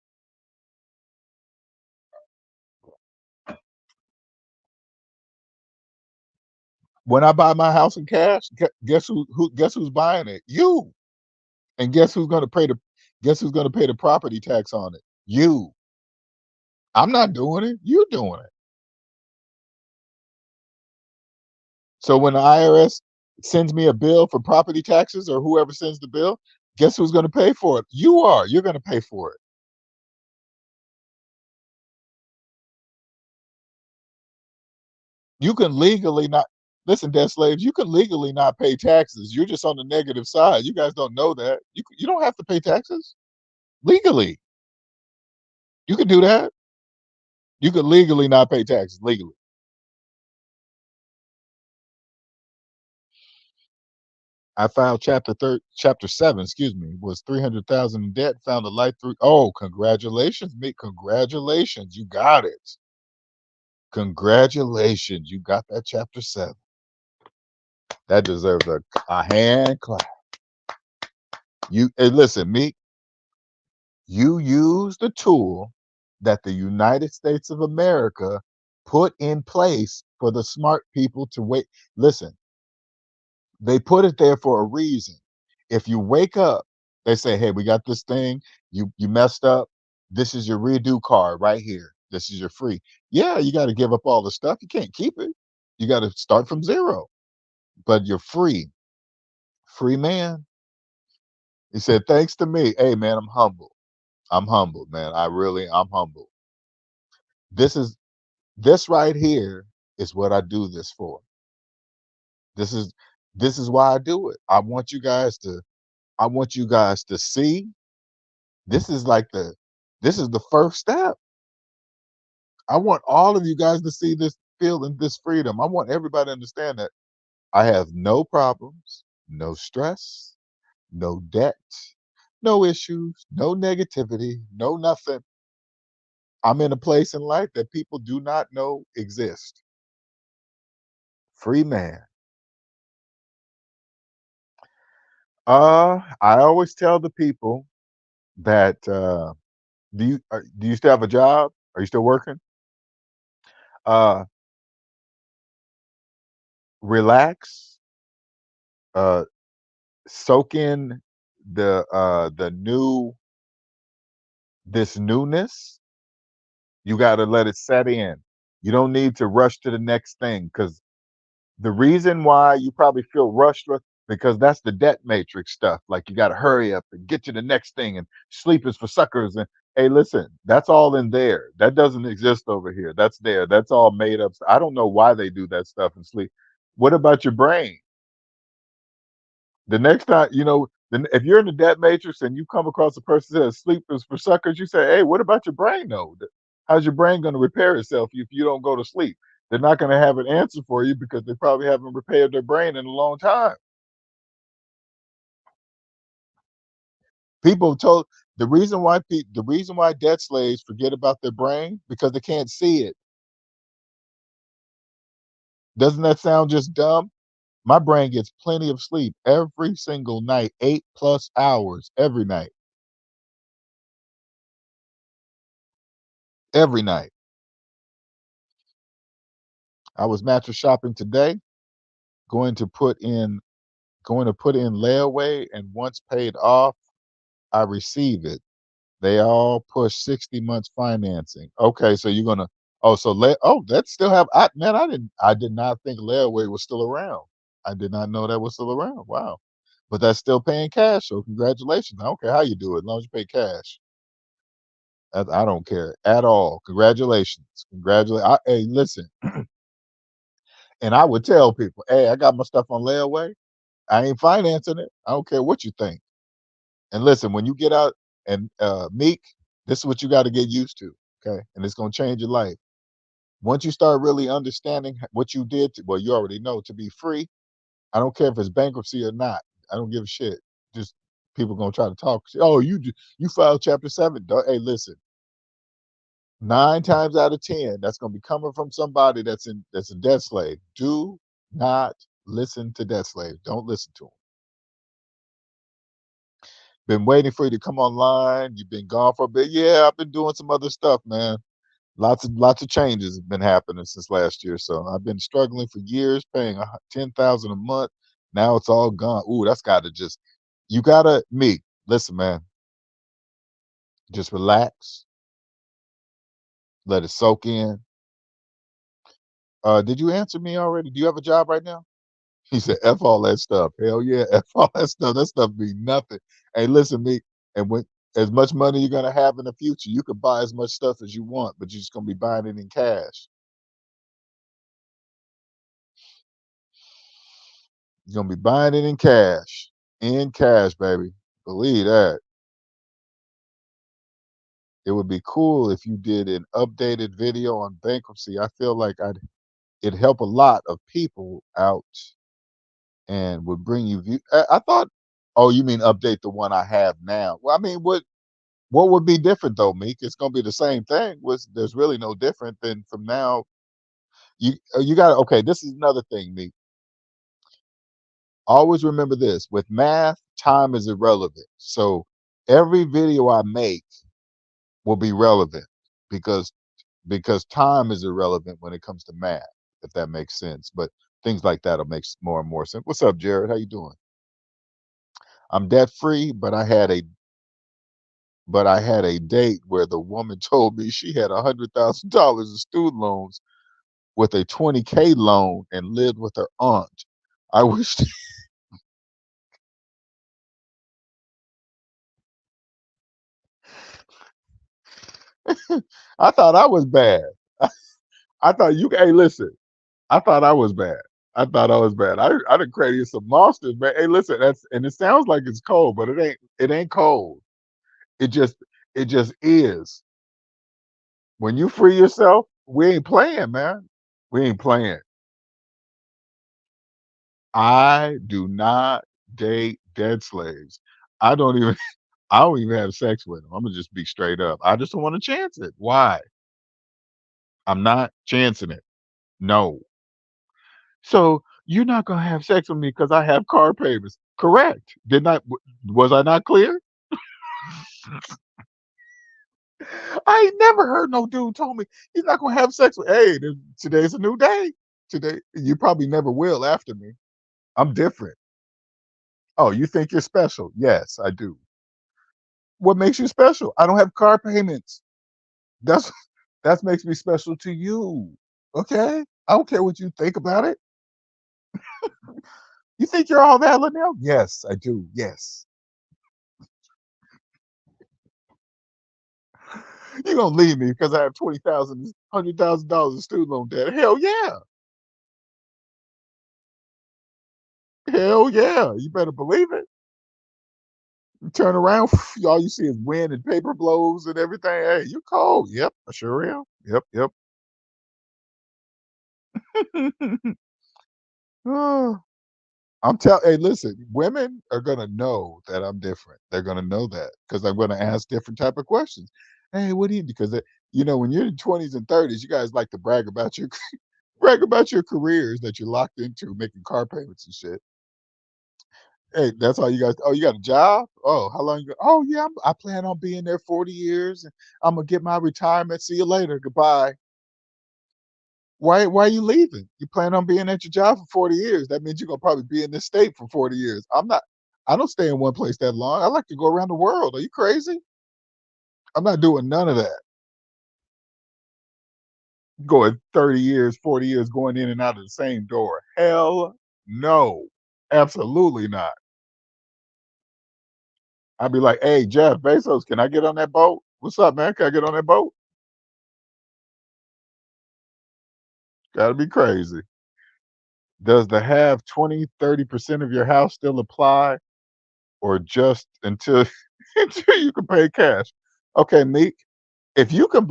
When I buy my house in cash, guess who's buying it? You. And guess who's going to pay the property tax on it? You. I'm not doing it. You doing it. So when the IRS sends me a bill for property taxes or whoever sends the bill, guess who's going to pay for it? You are. You're going to pay for it. You can legally not listen, debt slaves. You can legally not pay taxes. You're just on the negative side. You guys don't know that. You don't have to pay taxes legally. You can do that. You can legally not pay taxes legally. I filed chapter 7, excuse me, was 300,000 in debt, found a life through. Oh, congratulations, me. Congratulations. You got it. Congratulations, you got that chapter 7. That deserves a hand clap. Hey, listen, Meek, you used the tool that the United States of America put in place for the smart people to wait. Listen, they put it there for a reason. If you wake up, they say, "Hey, we got this thing. You messed up. This is your redo card right here. This is your free." Yeah, you got to give up all the stuff. You can't keep it. You got to start from zero. But you're free. Free man. He said, "Thanks to me." Hey, man, I'm humble. I'm humbled, man. I'm humble. This is this right here is what I do this for. This is this is why I do it. I want you guys to see this is like this is the first step. I want all of you guys to see this feeling, this freedom. I want everybody to understand that I have no problems, no stress, no debt, no issues, no negativity, no nothing. I'm in a place in life that people do not know exist. Free man. I always tell the people that do you still have a job? Are you still working? Uh, Relax. Uh, Soak in the new this newness. You got to let it set in. You don't need to rush to the next thing because the reason why you probably feel because that's the debt matrix stuff. Like you got to hurry up and get to the next thing, and sleep is for suckers. And hey, listen, that's all in there. That doesn't exist over here. That's there. That's all made up. I don't know why they do that stuff in sleep. What about your brain? The next time, then if you're in the debt matrix and you come across a person that says sleep is for suckers, you say, "Hey, what about your brain though? How's your brain going to repair itself if you don't go to sleep?" They're not going to have an answer for you because they probably haven't repaired their brain in a long time. People told the reason why debt slaves forget about their brain because they can't see it. Doesn't that sound just dumb? My brain gets plenty of sleep every single night, 8+ hours every night, every night. I was mattress shopping today, going to put in layaway, and once paid off, I receive it. They all push 60 months financing. Okay, so you're gonna that still have I did not think layaway was still around. I did not know that was still around. Wow. But that's still paying cash, so congratulations. I don't care how you do it, as long as you pay cash. I don't care at all. Congratulations. Hey, listen, and I would tell people, hey, I got my stuff on layaway. I ain't financing it. I don't care what you think. And listen, when you get out and Meek, this is what you got to get used to. Okay. And it's gonna change your life. Once you start really understanding what you did well, you already know to be free. I don't care if it's bankruptcy or not. I don't give a shit. Just people gonna try to talk. Oh, you filed chapter 7. Hey, listen, 9 times out of 10, that's gonna be coming from somebody that's a debt slave. Do not listen to debt slaves. Don't listen to them. Been waiting for you to come online. You've been gone for a bit. Yeah, I've been doing some other stuff, man. Lots of changes have been happening since last year. So I've been struggling for years, paying 10,000 a month. Now it's all gone. Ooh, that's gotta just you gotta me. Listen, man, just relax, let it soak in. Did you answer me already? Do you have a job right now? He said, F all that stuff. Hell yeah, F all that stuff. That stuff mean nothing. Hey, listen, me, and when as much money you're gonna have in the future, you can buy as much stuff as you want, but you're just gonna be buying it in cash. You're gonna be buying it in cash. In cash, baby. Believe that. It would be cool if you did an updated video on bankruptcy. I feel like it'd help a lot of people out and would bring you view. I thought, oh, you mean update the one I have now? Well, I mean, what would be different though, Meek? It's gonna be the same thing. There's really no different than from now. You got okay. This is another thing, me. Always remember this: with math, time is irrelevant. So every video I make will be relevant because time is irrelevant when it comes to math, if that makes sense. But things like that'll make more and more sense. What's up, Jared? How you doing? I'm debt free, but I had a date where the woman told me she had $100,000 in student loans with a 20K loan and lived with her aunt. I wish I thought I was bad. I thought you hey listen, I thought I was bad. I thought I was bad. I done created some monsters, man. Hey, listen, that's and it sounds like it's cold, but it ain't cold. It just it just is. When you free yourself, we ain't playing, man. We ain't playing. I do not date dead slaves. I don't even I don't even have sex with them. I'm gonna just be straight up. I just don't want to chance it. Why? I'm not chancing it. No. So you're not gonna have sex with me because I have car payments. Correct. Did not was I not clear? I ain't never heard no dude told me he's not gonna have sex with. Hey, today's a new day. Today you probably never will after me. I'm different. Oh, you think you're special? Yes, I do. What makes you special? I don't have car payments. That's that makes me special to you. Okay? I don't care what you think about it. You think you're all that, Linnell? Yes, I do. Yes. You're gonna leave me because I have $100,000 in student loan debt. Hell yeah. Hell yeah. You better believe it. You turn around, all you see is wind and paper blows and everything. Hey, you cold. Yep, I sure am. Yep, yep. Oh, I'm telling. Hey, listen, women are gonna know that I'm different. They're gonna know that because I'm gonna ask different type of questions. Hey, what do you? Because when you're in 20s and 30s, you guys like to brag about your brag about your careers that you're locked into, making car payments and shit. Hey, that's all you guys. Oh, you got a job? Oh, how long you? Oh, yeah, I plan on being there 40 years. And I'm gonna get my retirement. See you later. Goodbye. Why are you leaving? You plan on being at your job for 40 years. That means you're gonna probably be in this state for 40 years. I don't stay in one place that long. I like to go around the world. Are you crazy? I'm not doing none of that. Going 30 years, 40 years, going in and out of the same door. Hell no. Absolutely not. I'd be like, hey, Jeff Bezos, can I get on that boat? What's up, man? Can I get on that boat? Gotta be crazy. Does the have 20, 30% of your house still apply or just until until you can pay cash? Okay, Meek, if you can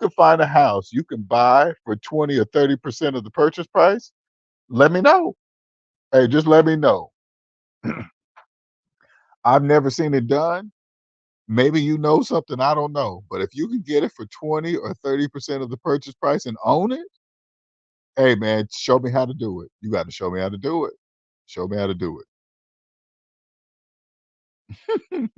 find a house you can buy for 20 or 30% of the purchase price, let me know. Hey, just let me know. I've never seen it done. Maybe you know something I don't know. But if you can get it for 20 or 30% of the purchase price and own it, hey man, show me how to do it. You got to show me how to do it. Show me how to do it.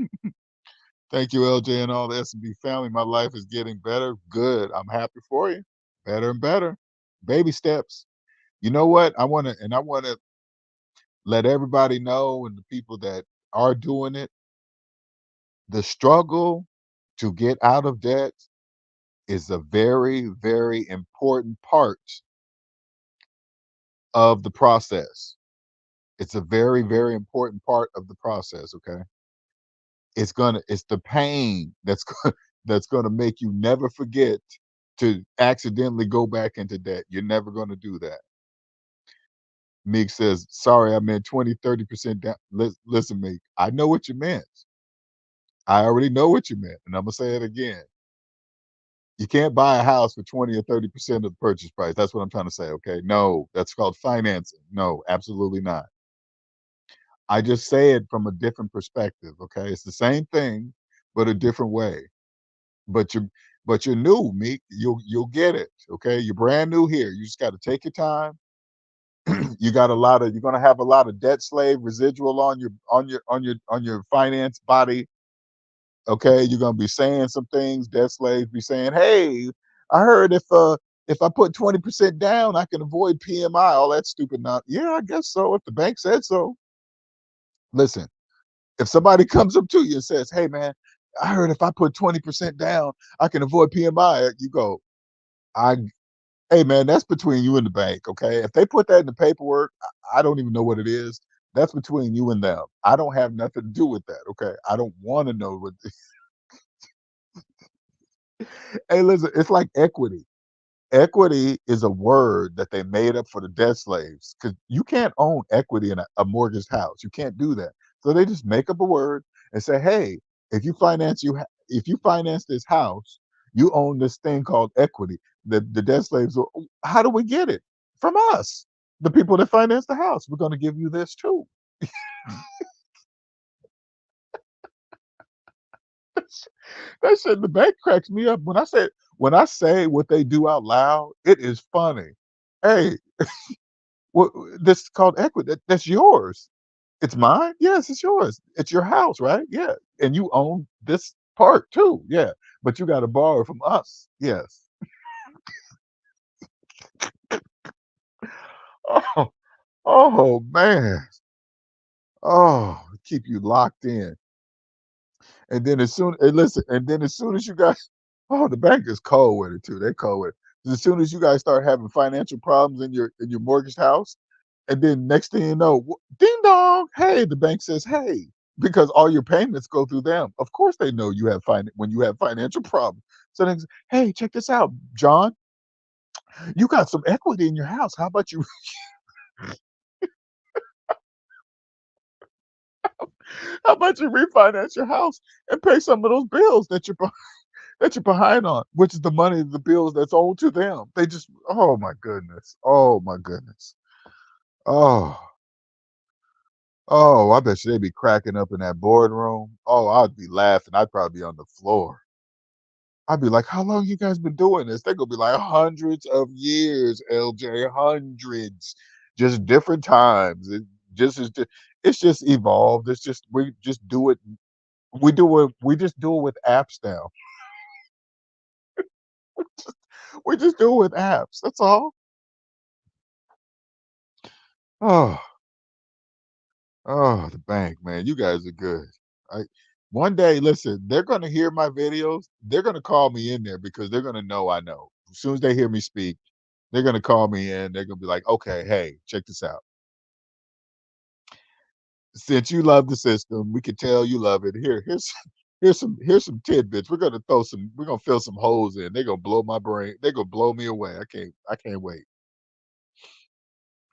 Thank you, LJ, and all the S&B family. My life is getting better. Good. I'm happy for you. Better and better. Baby steps. You know what? I want to let everybody know and the people that are doing it, the struggle to get out of debt is a very, very important part of the process. It's a very, very important part of the process. Okay. It's the pain that's that's gonna make you never forget to accidentally go back into debt. You're never gonna do that. Meek says, sorry, I meant 20, 30% down. Listen, Meek, I know what you meant. I already know what you meant. And I'm gonna say it again. You can't buy a house for 20 or 30% of the purchase price. That's what I'm trying to say. Okay. No, that's called financing. No, absolutely not. I just say it from a different perspective. Okay. It's the same thing, but a different way. But But you're new, Meek. You'll get it. Okay, you're brand new here. You just got to take your time. You're gonna have a lot of debt slave residual on your finance body. Okay, you're gonna be saying some things. Debt slaves be saying, "Hey, I heard if I put 20% down, I can avoid PMI." All that stupid not. Yeah, I guess so. If the bank said so. Listen, if somebody comes up to you and says, "Hey, man, I heard if I put 20% down, I can avoid PMI," you go, "I Hey, man, that's between you and the bank, okay? If they put that in the paperwork, I don't even know what it is. That's between you and them. I don't have nothing to do with that, okay? I don't want to know what. Hey, listen, it's like equity. Equity is a word that they made up for the debt slaves because you can't own equity in a mortgaged house. You can't do that. So they just make up a word and say, "Hey, if you finance this house, you own this thing called equity." The debt slaves will, how do we get it? From us, the people that finance the house. We're going to give you this too. That shit, the bank cracks me up when I say what they do out loud. It is funny. Hey, what this is called equity. That's yours. It's mine. Yes, it's yours. It's your house, right? Yeah, and you own this part too. Yeah, but you got to borrow from us. Yes. Oh, oh man. Oh, keep you locked in. And then as soon as you guys, oh, the bank is cold with it too. They cold with it. As soon as you guys start having financial problems in your mortgaged house, and then next thing you know, ding dong, hey, the bank says, hey, because all your payments go through them. Of course, they know you have when you have financial problems. So they say, hey, check this out, John. You got some equity in your house. How about you? How about you refinance your house and pay some of those bills that you're behind on, which is the money, the bills that's owed to them. They just, oh my goodness, oh my goodness, oh, oh, I bet you they'd be cracking up in that boardroom. Oh, I'd be laughing. I'd probably be on the floor. I'd be like, how long you guys been doing this? They're gonna be like hundreds of years, LJ, hundreds, just different times. It's just evolved. It's just we just do it. We just do it with apps now. We just do it with apps. That's all. Oh, oh, the bank, man. You guys are good. I One day, listen, they're gonna hear my videos. They're gonna call me in there because they're gonna know I know. As soon as they hear me speak, they're gonna call me in. They're gonna be like, okay, hey, check this out. Since you love the system, we can tell you love it. Here's some tidbits. We're gonna fill some holes in. They're gonna blow my brain. They're gonna blow me away. I can't wait.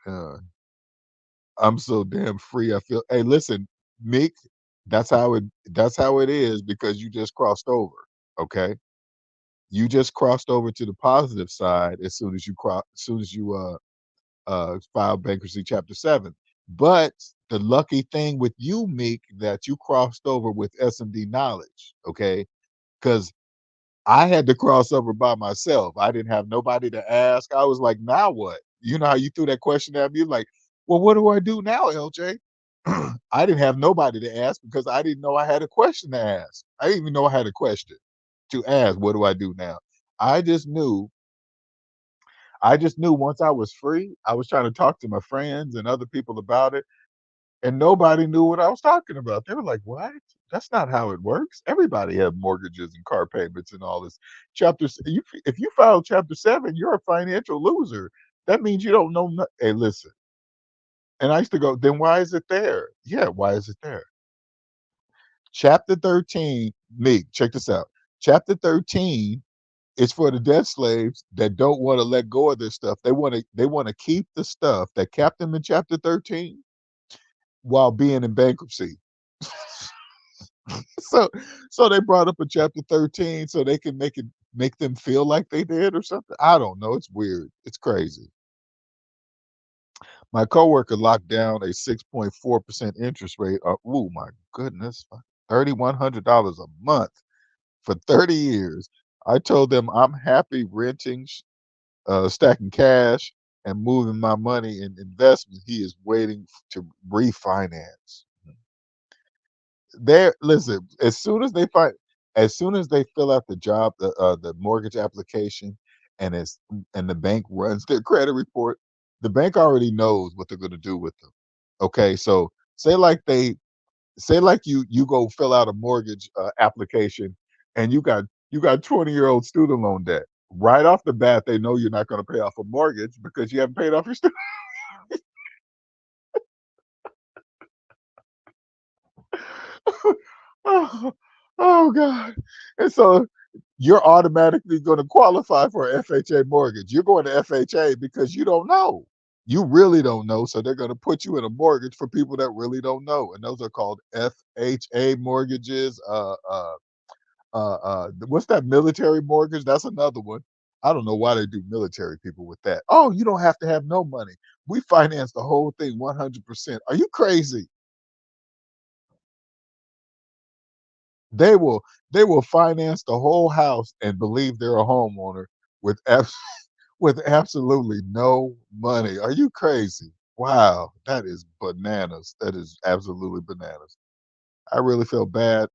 Uh, I'm so damn free. I feel. Hey, listen, Meek. That's how it is because you just crossed over. Okay, you just crossed over to the positive side as soon as you filed bankruptcy Chapter 7. But the lucky thing with you, Meek, that you crossed over with SMD knowledge. Okay, because I had to cross over by myself. I didn't have nobody to ask. I was like, now what? You know how you threw that question at me? Like, well, what do I do now, LJ? I didn't have nobody to ask because I didn't know I had a question to ask. I didn't even know I had a question to ask. What do I do now? I just knew. I just knew once I was free, I was trying to talk to my friends and other people about it, and nobody knew what I was talking about. They were like, "What? That's not how it works. Everybody have mortgages and car payments and all this." If you file Chapter 7, you're a financial loser. That means you don't know. Hey, listen. And I used to go, then why is it there? Yeah, why is it there? Chapter 13, Meek, check this out. Chapter 13 is for the debt slaves that don't want to let go of their stuff. They want to keep the stuff that kept them in Chapter 13 while being in bankruptcy. So so they brought up a Chapter 13 so they can make them feel like they did or something. I don't know. It's weird. It's crazy. My coworker locked down a 6.4% interest rate. Oh my goodness, $3,100 a month for 30 years. I told them I'm happy renting, stacking cash, and moving my money in investment. He is waiting to refinance. There, listen. As soon as they fill out the mortgage application, and the bank runs their credit report, the bank already knows what they're going to do with them. Okay, so say like you go fill out a mortgage application, and you got 20-year-old student loan debt. Right off the bat, they know you're not going to pay off a mortgage because you haven't paid off your student. Oh, oh God. And so you're automatically going to qualify for a FHA mortgage. You're going to FHA because you don't know. You really don't know. So they're going to put you in a mortgage for people that really don't know. And those are called FHA mortgages. What's that, military mortgage? That's another one. I don't know why they do military people with that. Oh, you don't have to have no money. We finance the whole thing 100%. Are you crazy? They will they will finance the whole house and believe they're a homeowner with with absolutely no money. Are you crazy? Wow, that is bananas. That is absolutely bananas. I really feel bad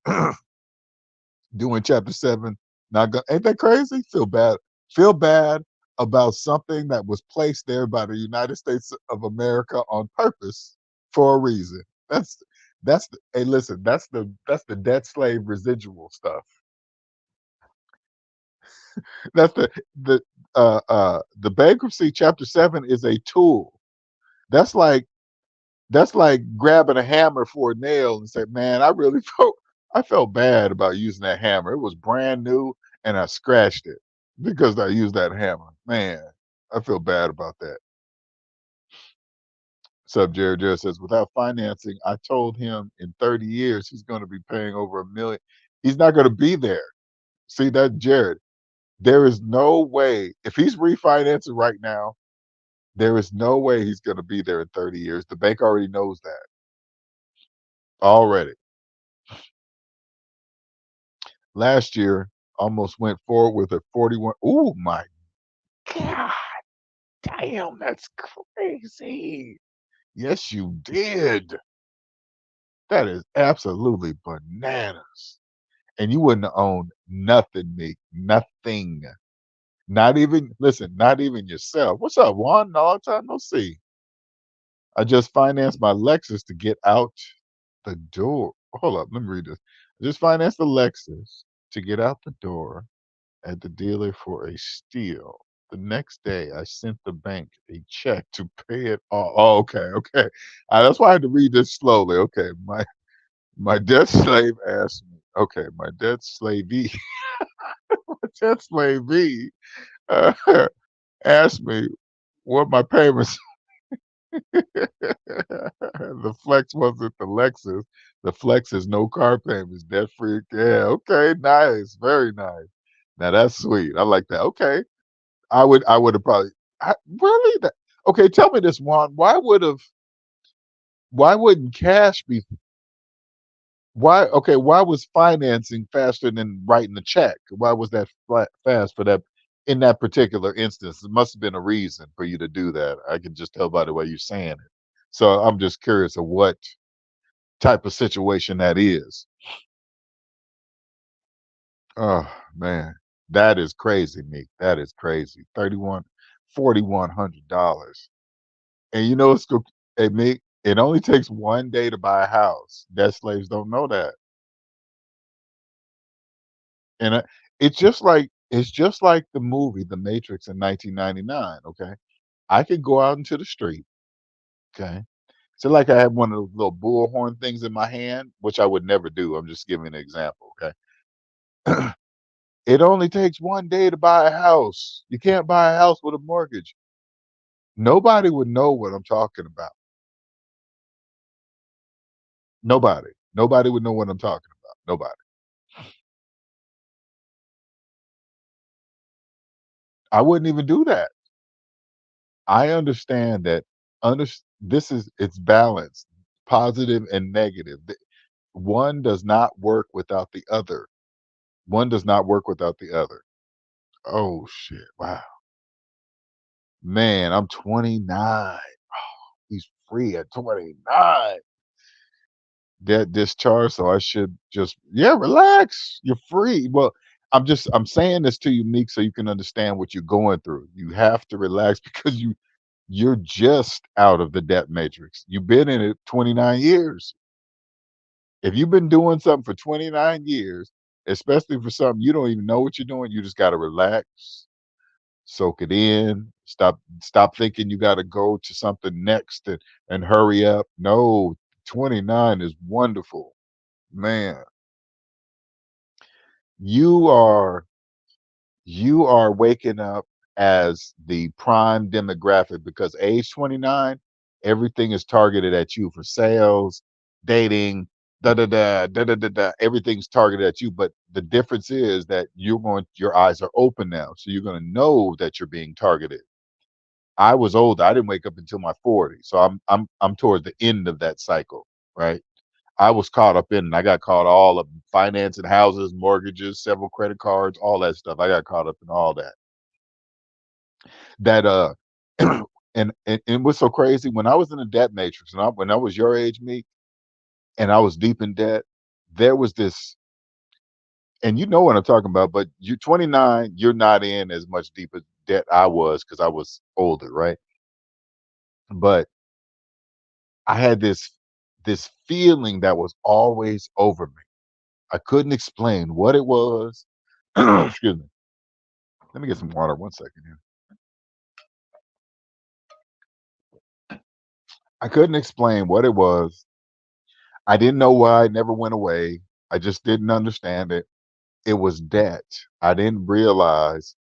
doing chapter 7. Not go Ain't that crazy? Feel bad about something that was placed there by the United States of America on purpose for a reason. Hey, listen, that's the debt slave residual stuff. That's the bankruptcy chapter 7 is a tool. That's like that's like grabbing a hammer for a nail and say, "Man, I felt bad about using that hammer. It was brand new and I scratched it because I used that hammer. Man, I feel bad about that." Sub Jared Jared says, "Without financing, I told him in 30 years he's going to be paying over a million. He's not going to be there." See that, Jared? There is no way if he's refinancing right now, there is no way he's going to be there in 30 years. The bank already knows that already. Last year, almost went forward with a 41. Oh my God, damn, that's crazy. Yes, you did. That is absolutely bananas. And you wouldn't have owned nothing, Meek. Nothing. Not even, listen, not even yourself. What's up, Juan? Long time no see. I just financed my Lexus to get out the door. Hold up, let me read this. I just financed the Lexus to get out the door at the dealer for a steal. The next day, I sent the bank a check to pay it all. Oh, okay, okay. That's why I had to read this slowly. Okay, my debt slave asked me. Okay, my debt slavey, my debt slavey uh, asked me what my payments. The flex wasn't the Lexus. The flex is no car payments, debt free. Yeah, okay, nice, very nice. Now that's sweet. I like that. Okay, I would have probably. Really? Okay? Tell me this, Juan. Why wouldn't cash be? Why? Okay, why was financing faster than writing the check? Why was that fast for that in that particular instance? There must have been a reason for you to do that. I can just tell by the way you're saying it. So I'm just curious of what type of situation that is. Oh man, that is crazy, Meek. That is crazy. 41, $4,100. And you know it's go hey, Meek, it only takes one day to buy a house. Debt slaves don't know that. And it's just like the movie The Matrix in 1999. Okay, I could go out into the street. Okay, so like I had one of those little bullhorn things in my hand, which I would never do. I'm just giving an example. Okay. It only takes one day to buy a house. You can't buy a house with a mortgage. Nobody would know what I'm talking about. Nobody. Nobody would know what I'm talking about. Nobody. I wouldn't even do that. I understand that under this is it's balanced, positive and negative. One does not work without the other. One does not work without the other. Oh shit! Wow, man, I'm 29. He's free at 29. Debt discharge, so I should just, yeah, relax. You're free. Well, I'm saying this to you, Meek, so you can understand what you're going through. You have to relax because you're just out of the debt matrix. You've been in it 29 years. If you've been doing something for 29 years, especially for something you don't even know what you're doing, you just got to relax, soak it in, stop thinking you got to go to something next and hurry up. No, 29 is wonderful. Man, you are you are waking up as the prime demographic because age 29, everything is targeted at you for sales, dating, da da da da da da da. Everything's targeted at you. But the difference is that your eyes are open now. So you're gonna know that you're being targeted. I was older. I didn't wake up until my 40s. So I'm towards the end of that cycle, right? I was caught up in, and I got caught all of financing houses, mortgages, several credit cards, all that stuff. I got caught up in all that. That and what's so crazy, when I was in the debt matrix, and when I was your age, me, and I was deep in debt, there was this, and you know what I'm talking about, but you're 29, you're not in as much deep debt I was because I was older, right? But I had this feeling that was always over me. I couldn't explain what it was. Excuse me. Let me get some water 1 second here. I couldn't explain what it was. I didn't know why it never went away. I just didn't understand it. It was debt. I didn't realize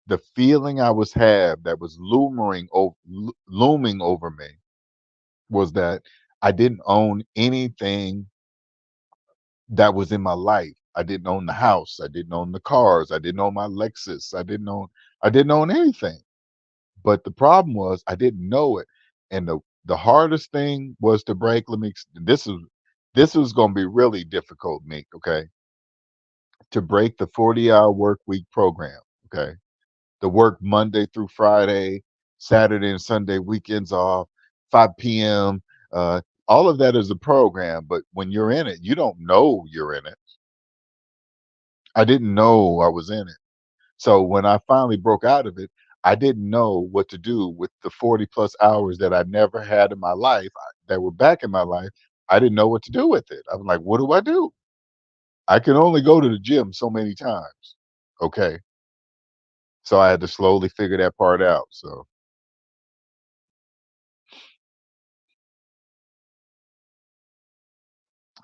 the feeling I was had that was looming over me was that I didn't own anything that was in my life. I didn't own the house. I didn't own the cars. I didn't own my Lexus. I didn't own anything. But the problem was I didn't know it. And the hardest thing was to break. This was going to be really difficult, Meek, okay? To break the 40-hour work week program, okay? To work Monday through Friday, Saturday and Sunday, weekends off, 5 p.m. All of that is a program, but when you're in it, you don't know you're in it. I didn't know I was in it. So when I finally broke out of it, I didn't know what to do with the 40 plus hours that I never had in my life that were back in my life. I didn't know what to do with it. I'm like, what do I do? I can only go to the gym so many times. Okay. So I had to slowly figure that part out. So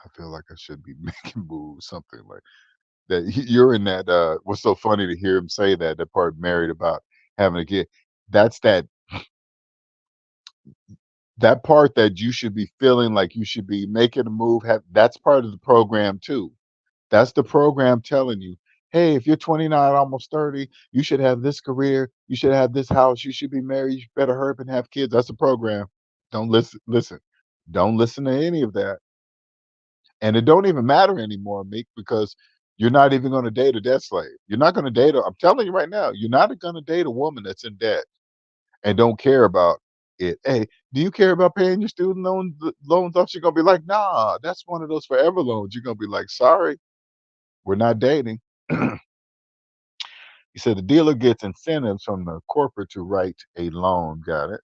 I feel like I should be making moves, something like that. You're in that. What's so funny to hear him say that part married about having a kid. That's that part that you should be feeling like you should be making a move. That's part of the program too. That's the program telling you, hey, if you're 29, almost 30, you should have this career, you should have this house, you should be married, you better hurry up and have kids. That's the program. Don't listen. Don't listen to any of that. And it don't even matter anymore, Meek, because you're not even going to date a debt slave. You're not going to date I'm telling you right now, you're not going to date a woman that's in debt and don't care about it. Hey, do you care about paying your student loans off? You're gonna be like, nah, that's one of those forever loans. You're gonna be like, sorry, we're not dating. He said the dealer gets incentives from the corporate to write a loan. Got it.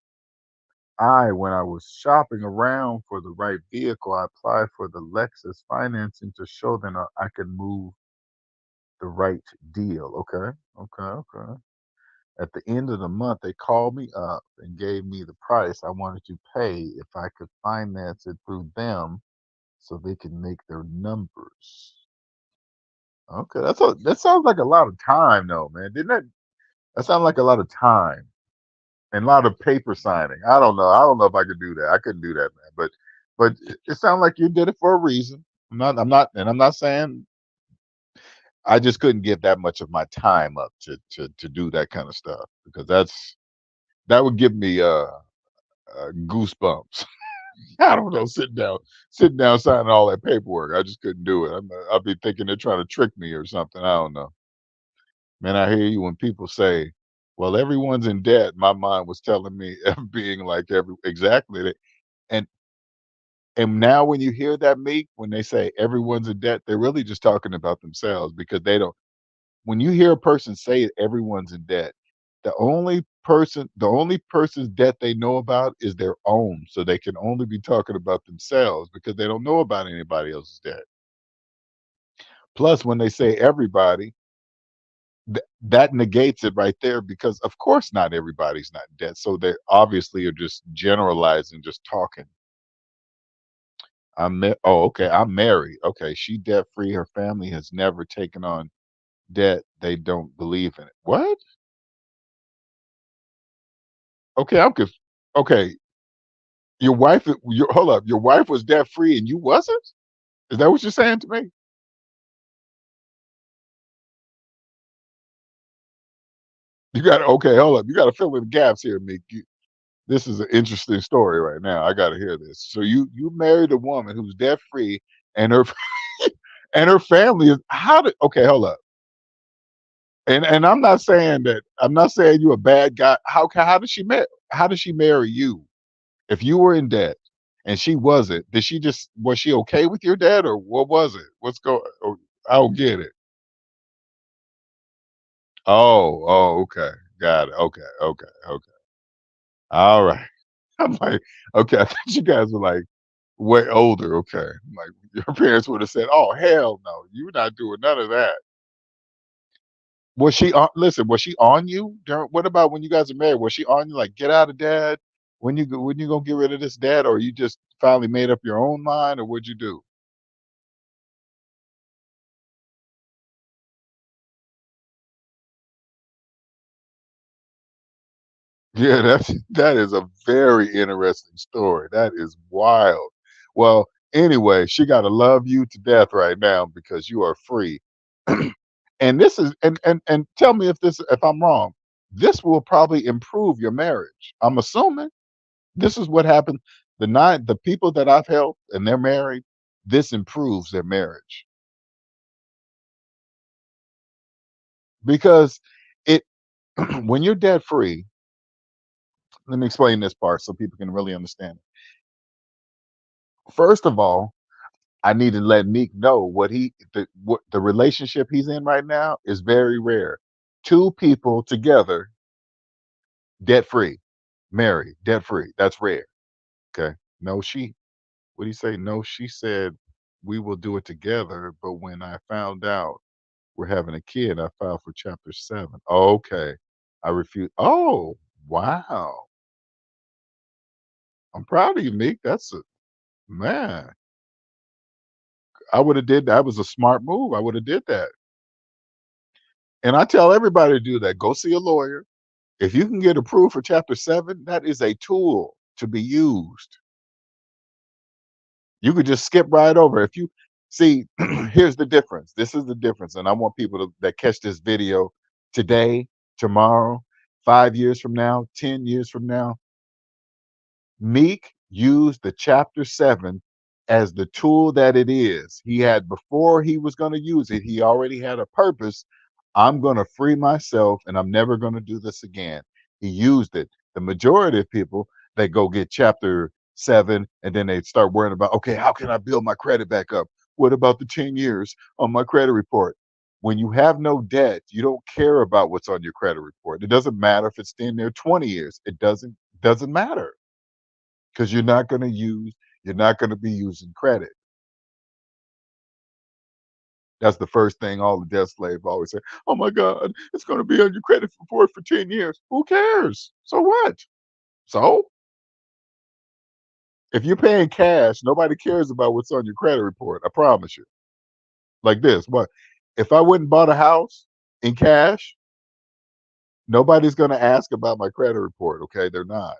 When I was shopping around for the right vehicle, I applied for the Lexus financing to show them I could move the right deal. Okay. Okay. Okay. At the end of the month, they called me up and gave me the price I wanted to pay if I could finance it through them so they can make their numbers. Okay, that sounds like a lot of time though, man. Didn't that sound like a lot of time and a lot of paper signing? I don't know. I don't know if I could do that. I couldn't do that, man. But it sounded like you did it for a reason. I'm not saying I just couldn't give that much of my time up to do that kind of stuff because that would give me goosebumps. I don't know, sitting down, signing all that paperwork. I just couldn't do it. I'd be thinking they're trying to trick me or something. I don't know. Man, I hear you when people say, "Well, everyone's in debt." My mind was telling me being like every exactly that. And now when you hear that meek, when they say everyone's in debt, they're really just talking about themselves because they don't. When you hear a person say everyone's in debt, the only person's debt they know about is their own. So they can only be talking about themselves because they don't know about anybody else's debt. Plus, when they say everybody, that negates it right there because of course not everybody's not in debt. So they obviously are just generalizing, just talking. Oh, okay. I'm married. Okay, she debt free. Her family has never taken on debt. They don't believe in it. What? Okay, okay. Hold up. Your wife was debt free and you wasn't? Is that what you're saying to me? You got okay. Hold up. You got to fill in the gaps here, Meek. This is an interesting story right now. I got to hear this. So you married a woman who's debt free, and her and her family is how did okay? Hold up. And I'm not saying you're a bad guy. How did she marry you? If you were in debt and she wasn't, was she okay with your debt or what was it? I don't get it. Okay. Got it. Okay, okay, okay. All right. I'm like, okay, I thought you guys were like way older. Okay. Like your parents would have said, "Oh hell no, you're not doing none of that." Was she on you during what about when you guys are married? Was she on you like get out of dad? When you gonna get rid of this dad, or you just finally made up your own mind, or what'd you do? Yeah, that is a very interesting story. That is wild. Well, anyway, she got to love you to death right now because you are free. And this is and tell me if I'm wrong. This will probably improve your marriage. I'm assuming this is what happened. The people that I've helped and they're married, this improves their marriage because it when you're debt free. Let me explain this part so people can really understand it. First of all, I need to let Meek know what the relationship he's in right now is very rare. Two people together, debt free, married, debt free. That's rare. Okay. No, what do you say? No, she said we will do it together. But when I found out we're having a kid, I filed for chapter 7. Okay. I refuse. Oh, wow. I'm proud of you, Meek. That's a man. I would have did that was a smart move. I would have did that. And I tell everybody to do that. Go see a lawyer. If you can get approved for chapter 7, that is a tool to be used. You could just skip right over. If you see, here's the difference. This is the difference. And I want people that catch this video today, tomorrow, 5 years from now, 10 years from now. Meek used the chapter 7 as the tool that it is. He had before he was going to use it, he already had a purpose. I'm going to free myself and I'm never going to do this again. He used it. The majority of people, they go get chapter 7 and then they start worrying about, okay, how can I build my credit back up? What about the 10 years on my credit report? When you have no debt, you don't care about what's on your credit report. It doesn't matter if it's been there 20 years. It doesn't matter because you're not going to be using credit. That's the first thing all the debt slaves always say. Oh my God, it's going to be on your credit report for 10 years. Who cares? So what? So if you're paying cash, nobody cares about what's on your credit report. I promise you. Like this, what if I went and bought a house in cash? Nobody's going to ask about my credit report. Okay, they're not.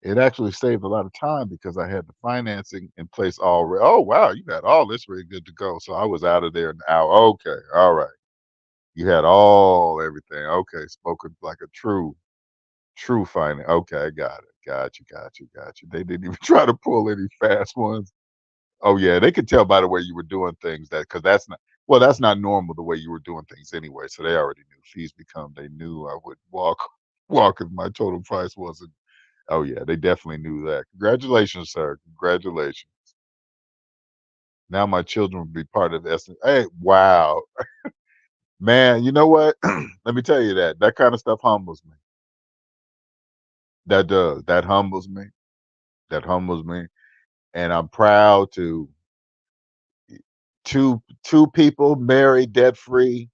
It actually saved a lot of time because I had the financing in place already. Oh wow, you got all this ready good to go. So I was out of there in an hour. Okay, all right. You had everything. Okay, spoken like a true finance. Okay, I got it. Got you. They didn't even try to pull any fast ones. Oh yeah, they could tell by the way you were doing things that because that's not. Well, that's not normal the way you were doing things anyway, so they already knew. Fees become they knew I would walk if my total price wasn't. Oh, yeah, they definitely knew that. Congratulations, sir. Congratulations. Now my children will be part of this. Hey, wow. Man, you know what? Let me tell you that. That kind of stuff humbles me. That does. That humbles me. That humbles me. And I'm proud to two people married debt free.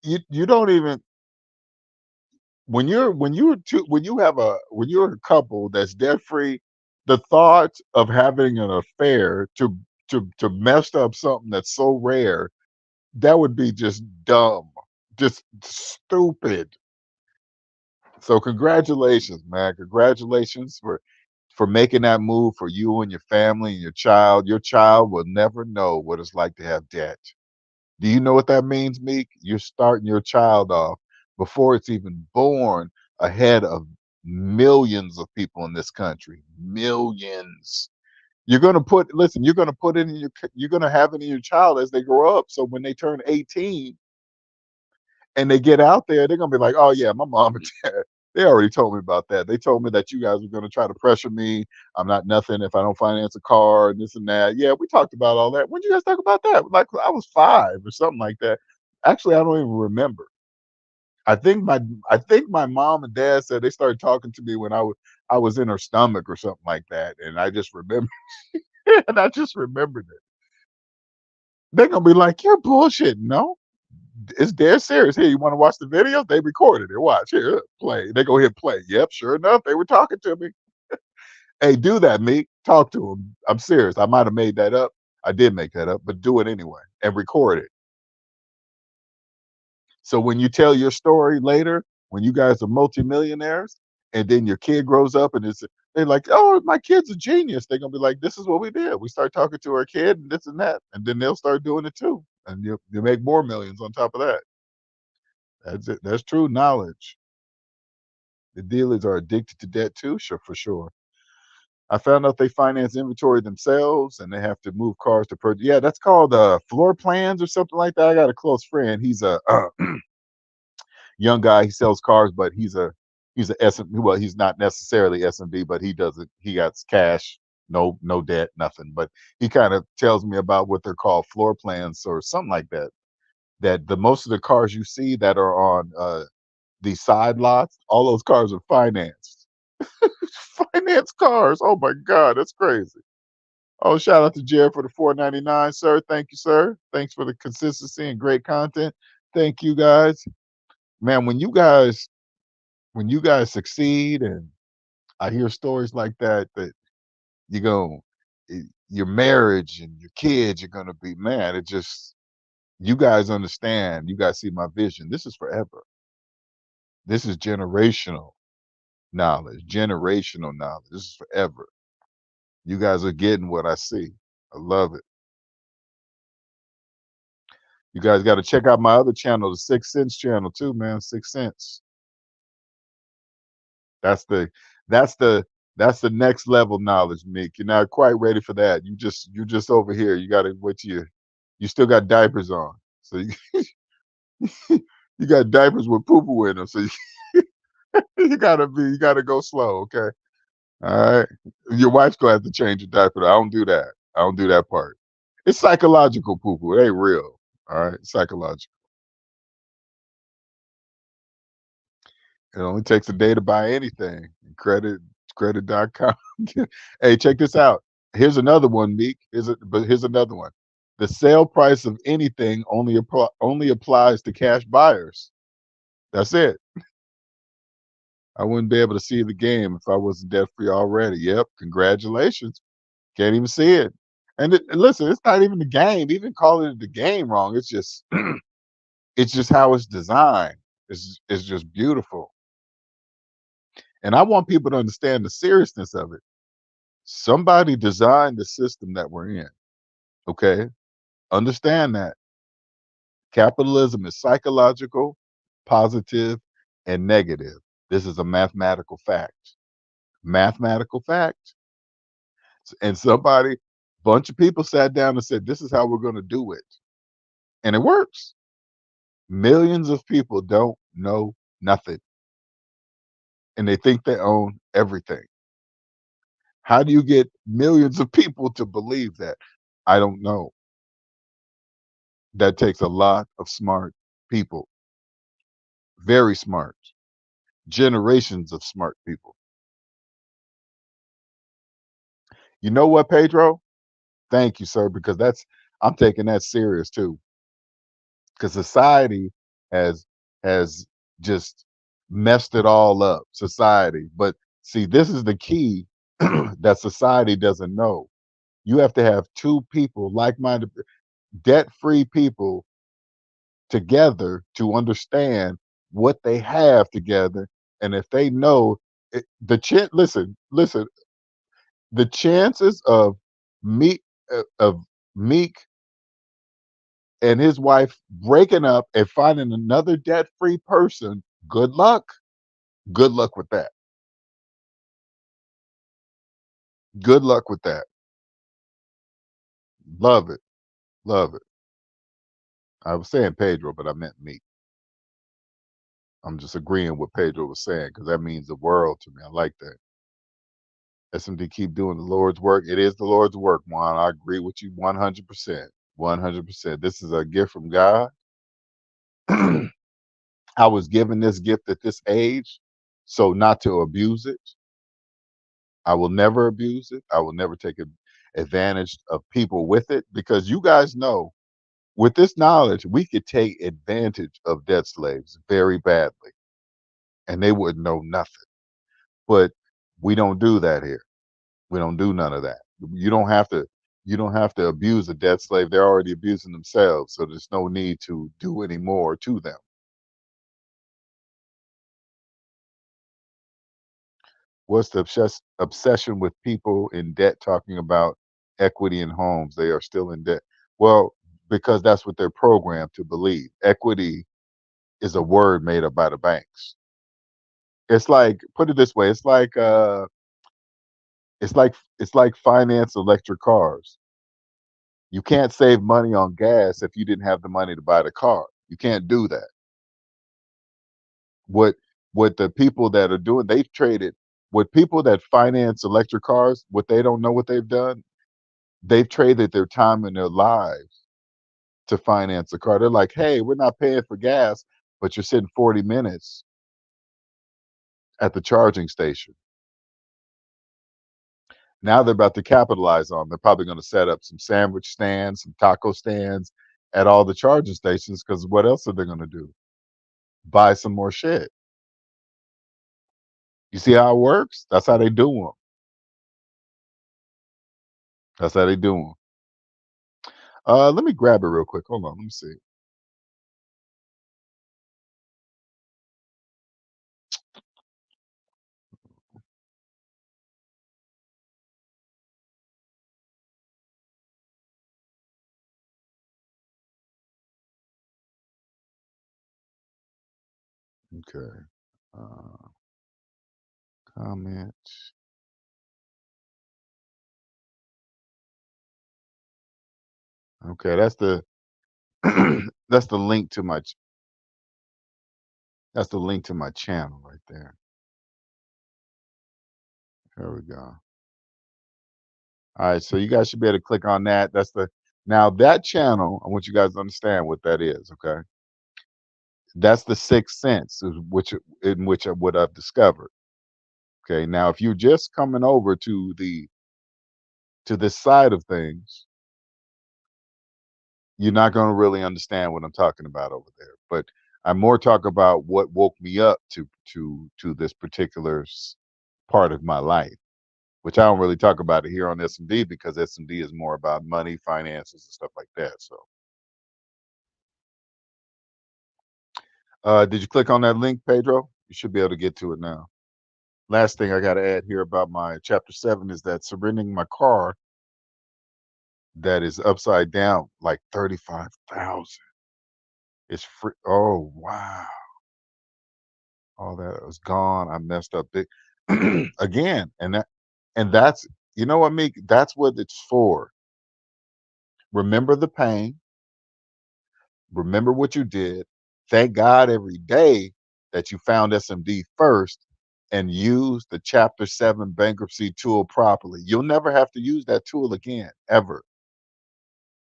You don't even when you have when you're a couple that's debt free, the thought of having an affair to mess up something that's so rare, that would be just dumb, just stupid. So congratulations, man. Congratulations for making that move for you and your family and your child. Your child will never know what it's like to have debt. Do you know what that means, Meek? You're starting your child off before it's even born ahead of millions of people in this country. Millions. You're gonna put it in you're gonna have it in your child as they grow up. So when they turn 18 and they get out there, they're gonna be like, oh yeah, my mom and dad, they already told me about that. They told me that you guys were gonna try to pressure me. I'm not nothing if I don't finance a car and this and that. Yeah, we talked about all that. When did you guys talk about that? Like I was 5 or something like that. Actually, I don't even remember. I think my mom and dad said they started talking to me when I was in her stomach or something like that, and I just remember and I just remembered it. They're gonna be like, "You're bullshit." No, it's dead serious. Here, you want to watch the video? They recorded it. Watch here, play. They go hit play. Yep, sure enough, they were talking to me. Hey, do that, Meek. Talk to them. I'm serious. I might have made that up. I did make that up, but do it anyway and record it. So when you tell your story later, when you guys are multimillionaires, and then your kid grows up and they're like, "Oh, my kid's a genius." They're gonna be like, "This is what we did. We start talking to our kid and this and that," and then they'll start doing it too, and you make more millions on top of that. That's it. That's true knowledge. The dealers are addicted to debt too, sure, for sure. I found out they finance inventory themselves and they have to move cars to purchase. Yeah, that's called floor plans or something like that. I got a close friend. He's a young guy. He sells cars, but he's a SMB. Well, he's not necessarily SMB, but he does it. He got cash, no debt, nothing. But he kind of tells me about what they're called floor plans or something like that. That the most of the cars you see that are on the side lots, all those cars are financed. Finance cars. Oh my God, that's crazy. Oh, shout out to Jared for the 4.99, sir. Thank you, sir. Thanks for the consistency and great content. Thank you guys. Man, when you guys succeed and I hear stories like that, that you go your marriage and your kids are gonna be, man, it just you guys understand, you guys see my vision. This is forever. This is generational knowledge. This is forever. You guys are getting what I see. I love it. You guys got to check out my other channel, the Six Sense channel too, man. Six Sense. That's the that's the that's the next level knowledge, Meek. You're not quite ready for that. You're just over here. You gotta wait till you still got diapers on. So you got diapers with poo poo in them. So you gotta go slow, okay? All right. Your wife's gonna have to change your diaper. I don't do that. I don't do that part. It's psychological poo poo. It ain't real. All right. Psychological. It only takes a day to buy anything. Credit.com. Hey, check this out. Here's another one, Meek. Here's another one. The sale price of anything only applies to cash buyers. That's it. I wouldn't be able to see the game if I wasn't debt free already. Yep. Congratulations. Can't even see it. And listen, it's not even the game. Even calling it the game wrong. It's just it's just how it's designed. It's just beautiful. And I want people to understand the seriousness of it. Somebody designed the system that we're in. Okay. Understand that capitalism is psychological, positive, and negative. This is a mathematical fact. Mathematical fact. And bunch of people sat down and said, this is how we're going to do it. And it works. Millions of people don't know nothing, and they think they own everything. How do you get millions of people to believe that? I don't know. That takes a lot of smart people, very smart, generations of smart people. You know what, Pedro? Thank you, sir, because I'm taking that serious too. Because society has has just messed it all up. Society, but see, this is the key that society doesn't know. You have to have two people, like-minded, debt-free people together to understand what they have together, and if they know it, listen, the chances of Meek of Meek and his wife breaking up and finding another debt-free person, good luck. Good luck with that. Good luck with that. Love it. Love it. I was saying Pedro, but I meant Meek. I'm just agreeing with Pedro was saying because that means the world to me. I like that. SMD keep doing the Lord's work. It is the Lord's work, Juan. I agree with you 100%. 100%. This is a gift from God. I was given this gift at this age, so not to abuse it. I will never abuse it. I will never take advantage of people with it because you guys know with this knowledge, we could take advantage of debt slaves very badly and they wouldn't know nothing. But we don't do that here. We don't do none of that. You don't have to you don't have to abuse a debt slave. They're already abusing themselves, so there's no need to do any more to them. What's the obsession with people in debt talking about equity in homes? They are still in debt. Well, because that's what they're programmed to believe. Equity is a word made up by the banks. It's like, put it this way, it's like finance electric cars. You can't save money on gas if you didn't have the money to buy the car. You can't do that. What what the people that are doing, they've traded what people that finance electric cars, what they don't know what they've done, they've traded their time and their lives to finance a car. They're like, hey, we're not paying for gas, but you're sitting 40 minutes at the charging station. Now they're about to capitalize on. They're probably going to set up some sandwich stands, some taco stands at all the charging stations because what else are they going to do? Buy some more shit. You see how it works? That's how they do them. That's how they do them. Let me grab it real quick. Hold on. Let me see. Okay. Uh, comment. Okay, that's the link to that's the link to my channel right there. There we go. All right, so you guys should be able to click on that. That's the now that channel. I want you guys to understand what that is. Okay, that's the sixth sense, in which what I've discovered. Okay, now if you're just coming over to this side of things, you're not going to really understand what I'm talking about over there. But I more talk about what woke me up to this particular part of my life, which I don't really talk about it here on SMD because SMD is more about money, finances, and stuff like that. So, did you click on that link, Pedro? You should be able to get to it now. Last thing I got to add here about my chapter 7 is that surrendering my car that is upside down like 35,000 is free. Oh wow. All that was gone. I messed up big again. And that's you know what, Meek? That's what it's for. Remember the pain, Remember what you did. Thank God every day that you found SMD first and use the Chapter 7 bankruptcy tool properly. You'll never have to use that tool again, ever.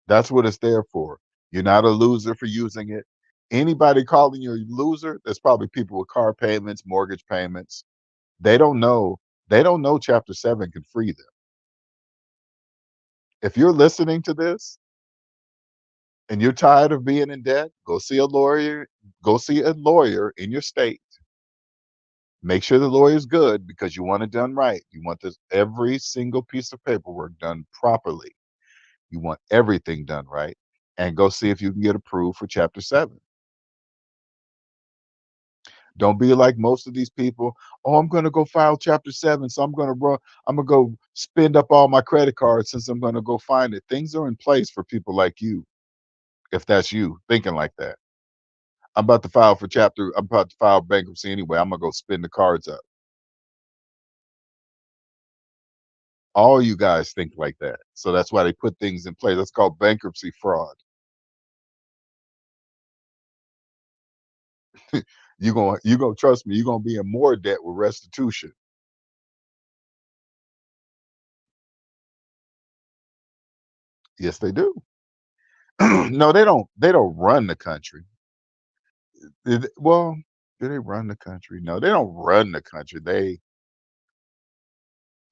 That's what it's there for. You're not a loser for using it. Anybody calling you a loser, there's probably people with car payments, mortgage payments. They don't know. They don't know Chapter 7 can free them. If you're listening to this and you're tired of being in debt, go see a lawyer. Go see a lawyer in your state. Make sure the lawyer's good because you want it done right. You want this every single piece of paperwork done properly. You want everything done right. And go see if you can get approved for Chapter 7. Don't be like most of these people. Oh, I'm going to go file Chapter 7. So I'm going to run. I'm going to go spend up all my credit cards since I'm going to go find it. Things are in place for people like you. If that's you thinking like that, I'm about to file bankruptcy anyway. I'm going to go spend the cards up. All you guys think like that. So that's why they put things in place. That's called bankruptcy fraud. You gonna trust me, you're gonna be in more debt with restitution. Yes, they do. No, they don't run the country. Well, do they run the country? No, they don't run the country.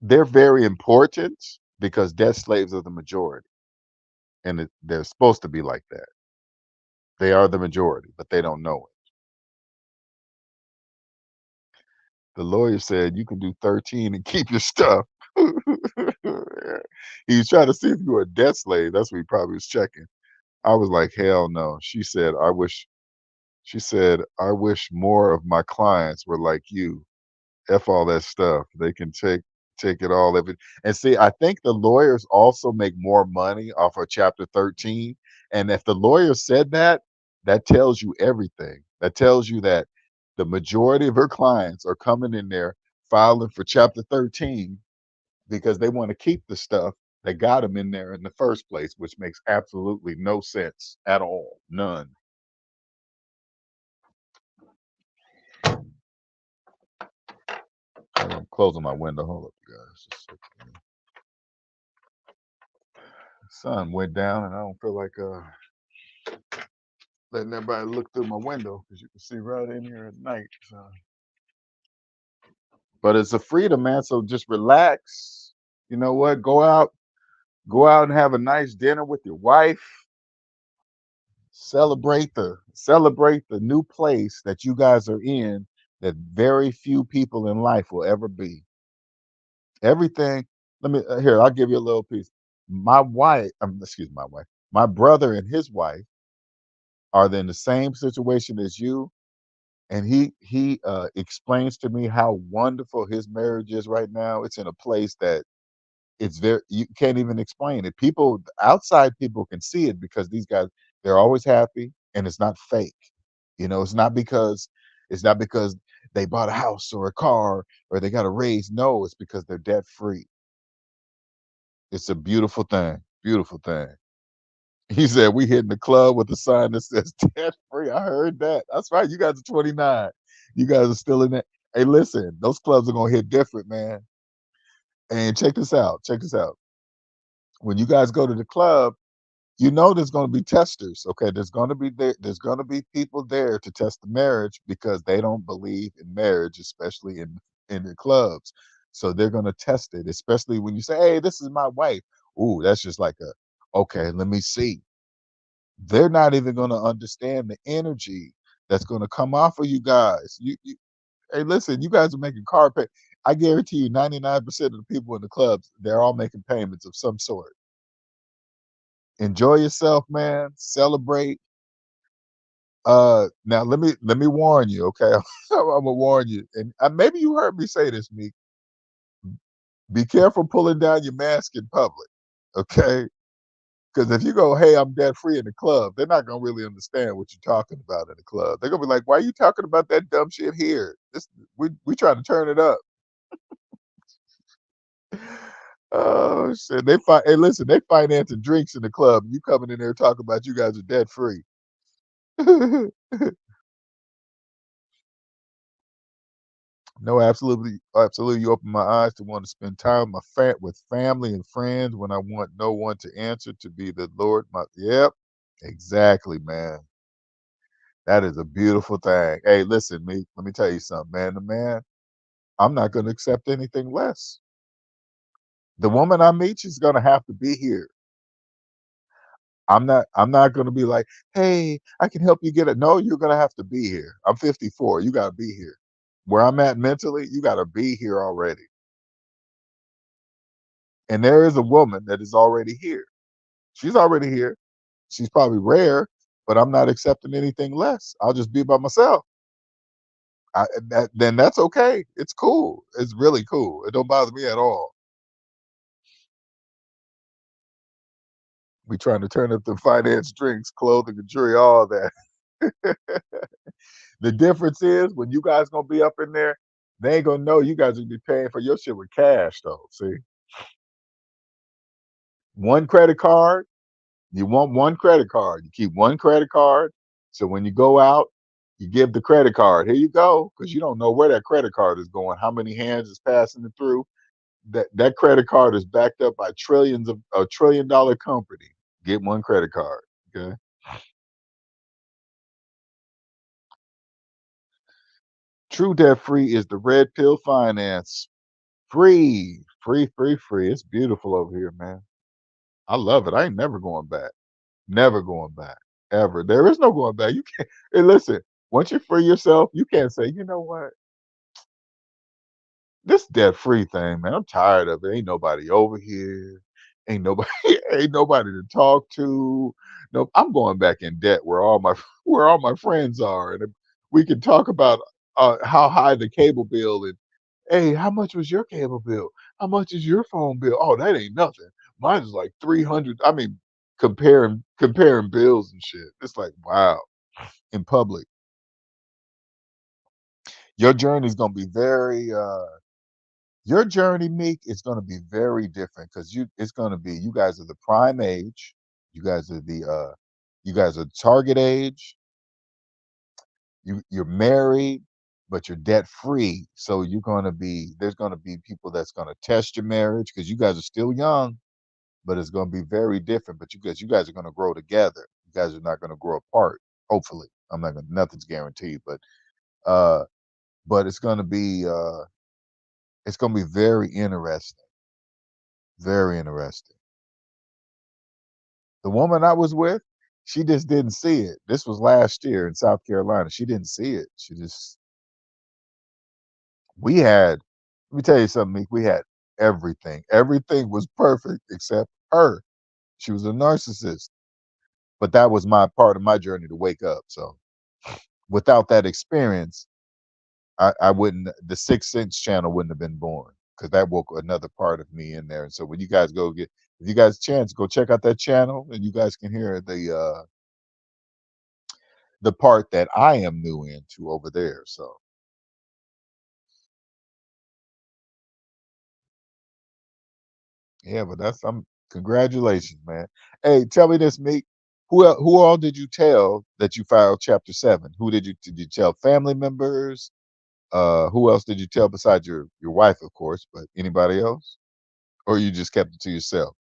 They're very important because debt slaves are the majority. And they're supposed to be like that. They are the majority, but they don't know it. The lawyer said you can do 13 and keep your stuff. He's trying to see if you're a debt slave. That's what he probably was checking. I was like, hell no. She said, I wish more of my clients were like you. F all that stuff. They can take it all of it. And see, I think the lawyers also make more money off of Chapter 13. And if the lawyer said that, that tells you everything. That tells you that the majority of her clients are coming in there filing for Chapter 13 because they want to keep the stuff that got them in there in the first place, which makes absolutely no sense at all. None. I'm closing my window. Hold up, you guys. Just a second. The sun went down, and I don't feel like letting everybody look through my window because you can see right in here at night. So. But it's a freedom, man. So just relax. You know what? Go out and have a nice dinner with your wife. Celebrate the new place that you guys are in that very few people in life will ever be. Everything. Let me here. I'll give you a little piece. My wife, excuse my wife. My brother and his wife are they in the same situation as you, and he explains to me how wonderful his marriage is right now. It's in a place that it's very you can't even explain it. People outside people can see it because these guys they're always happy and it's not fake. It's not because they bought a house or a car or they got a raise. No, it's because they're debt free. It's a beautiful thing. Beautiful thing. He said we hitting the club with a sign that says debt free. I heard that. That's right. You guys are 29. You guys are still in that. Hey, listen, those clubs are gonna hit different, man. And check this out. Check this out. When you guys go to the club, you know there's going to be testers. Okay, there's going to be people there to test the marriage because they don't believe in marriage, especially in the clubs. So they're going to test it, especially when you say, "Hey, this is my wife." Ooh, that's just like okay, let me see. They're not even going to understand the energy that's going to come off of you guys. Hey, listen, you guys are making car pay. I guarantee you, 99% of the people in the clubs, they're all making payments of some sort. Enjoy yourself, man. Celebrate. Now let me warn you, okay? I'm gonna warn you, and maybe you heard me say this, Meek. Be careful pulling down your mask in public, okay? Because if you go, "Hey, I'm debt free" in the club, they're not gonna really understand what you're talking about in the club. They're gonna be like, "Why are you talking about that dumb shit here? This we trying to turn it up." Oh shit! Hey, listen, they financing drinks in the club. You coming in there talking about you guys are debt free. No, absolutely, absolutely. You open my eyes to want to spend time with with family and friends when I want no one to answer to be the Lord. My yep, exactly, man. That is a beautiful thing. Hey, listen, me. Let me tell you something, man. The man, I'm not going to accept anything less. The woman I meet, she's going to have to be here. I'm not going to be like, hey, I can help you get it. No, you're going to have to be here. I'm 54. You got to be here. Where I'm at mentally, you got to be here already. And there is a woman that is already here. She's already here. She's probably rare, but I'm not accepting anything less. I'll just be by myself. Then that's okay. It's cool. It's really cool. It don't bother me at all. We trying to turn up the finance, drinks, clothing, and jewelry, all that. The difference is when you guys gonna be up in there, they ain't gonna know you guys will be paying for your shit with cash though. See, one credit card. You want one credit card. You keep one credit card. So when you go out, you give the credit card. Here you go, because you don't know where that credit card is going, how many hands is passing it through. That credit card is backed up by trillions of $1 trillion company. Get one credit card. Okay. True debt free is the red pill finance. Free, free, free, free. It's beautiful over here, man. I love it. I ain't never going back. Never going back. Ever. There is no going back. You can't. Hey, listen. Once you free yourself, you can't say, you know what? This debt free thing, man. I'm tired of it. Ain't nobody over here. Ain't nobody. Ain't nobody to talk to. No, I'm going back in debt where all my where all my friends are, and we can talk about how high the cable bill and hey, how much was your cable bill? How much is your phone bill? Oh, that ain't nothing. Mine is like 300. I mean, comparing bills and shit. It's like, wow, in public. Your journey is gonna be very your journey, Meek, is gonna be very different because it's gonna be you guys are the prime age. You guys are the you guys are target age. You're married, but you're debt free. So you're gonna be there's gonna be people that's gonna test your marriage because you guys are still young, but it's going to be very different. But you guys are going to grow together. You guys are not going to grow apart. Hopefully, I'm not going. Nothing's guaranteed, uh, but it's going to be very interesting. Very interesting. The woman I was with, she just didn't see it. This was last year in South Carolina. She didn't see it. She just we had. Let me tell you something. Meek, we had everything. Everything was perfect except her. She was a narcissist. But that was my part of my journey to wake up. So without that experience, I wouldn't the Sixth Sense channel wouldn't have been born because that woke another part of me in there. And so when you guys go get if you guys chance, go check out that channel and you guys can hear the part that I am new into over there. So yeah, but that's I'm congratulations, man. Hey, tell me this, Meek. Who all did you tell that you filed chapter 7? Who did you tell family members? Who else did you tell besides your wife, of course, but anybody else? Or you just kept it to yourself?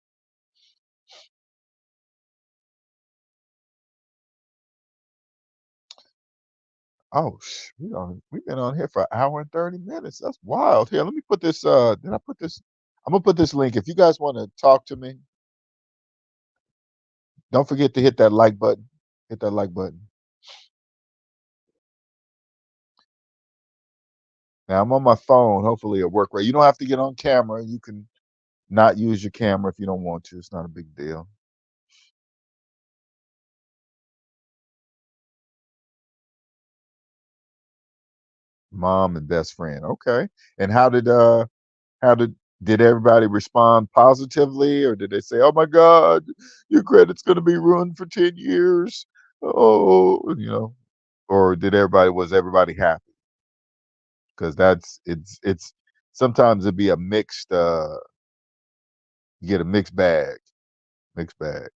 Oh, we've been on here for an hour and 30 minutes. That's wild. Here, let me put this. Did I put this? I'm gonna put this link. If you guys want to talk to me, don't forget to hit that like button. Hit that like button. Now I'm on my phone. Hopefully it'll work right. You don't have to get on camera. You can not use your camera if you don't want to. It's not a big deal. Mom and best friend. Okay. And how did everybody respond positively, or did they say, "Oh my God, your credit's going to be ruined for 10 years"? Oh, or did everybody was everybody happy? Because it's sometimes it'd be a mixed you get a mixed bag, mixed bag.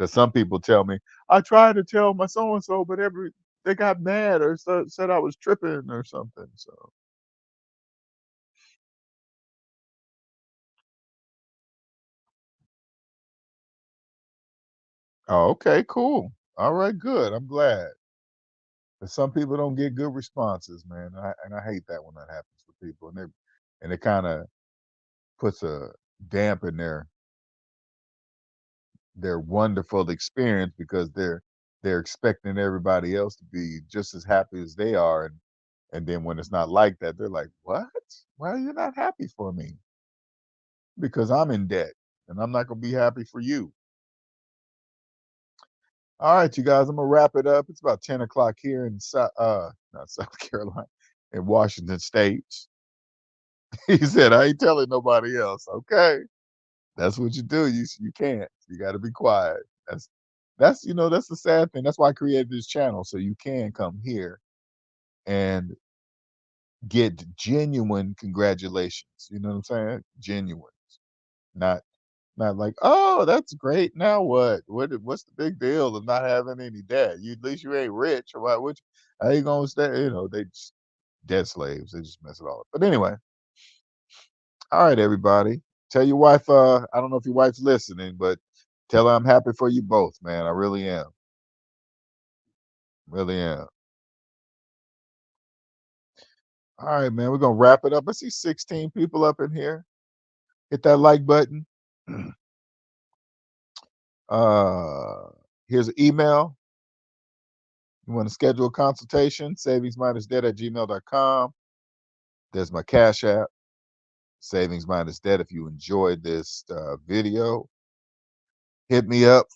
Because some people tell me, I tried to tell my so and so, but they got mad or said I was tripping or something. So, oh, okay, cool. All right, good. I'm glad. 'Cause some people don't get good responses, man. And I hate that when that happens to people, and it kind of puts a damp in their wonderful experience because they're expecting everybody else to be just as happy as they are, and then when it's not like that, they're like, "What? Why are you not happy for me?" Because I'm in debt, and I'm not gonna be happy for you. All right, you guys, I'm gonna wrap it up. It's about 10 o'clock here in not South Carolina, in Washington State. He said, "I ain't telling nobody else." Okay, that's what you do. You can't. You got to be quiet. That's the sad thing. That's why I created this channel so you can come here and get genuine congratulations. You know what I'm saying? Genuine, not not like, oh, that's great. Now what? What's the big deal of not having any debt? You At least you ain't rich. Or what? Which how you gonna stay? They just debt slaves. They just mess it all up. But anyway, all right, everybody. Tell your wife. I don't know if your wife's listening, but tell her I'm happy for you both, man. I really am. Really am. All right, man. We're gonna wrap it up. I see 16 people up in here. Hit that like button. uh, Here's an email. You want to schedule a consultation? SavingsMinusDebt at gmail.com. There's my Cash App, SavingsMinusDebt. If you enjoyed this video, hit me up.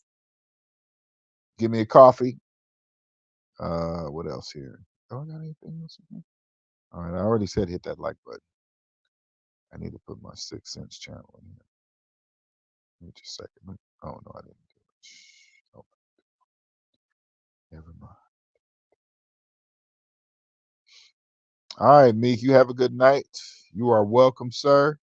Give me a coffee. What else here? Do I got anything else in here? All right, I already said hit that like button. I need to put my 6 cents channel in here. Give me just a second. Oh no, I didn't do it. Oh, never mind. All right, Meek, you have a good night. You are welcome, sir.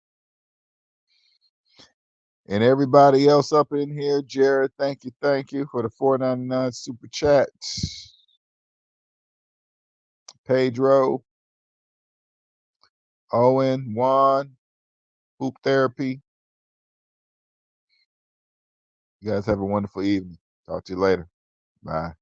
And everybody else up in here, Jared, thank you for the 4.99 super chat. Pedro, Owen, Juan, Hoop Therapy. You guys have a wonderful evening. Talk to you later. Bye.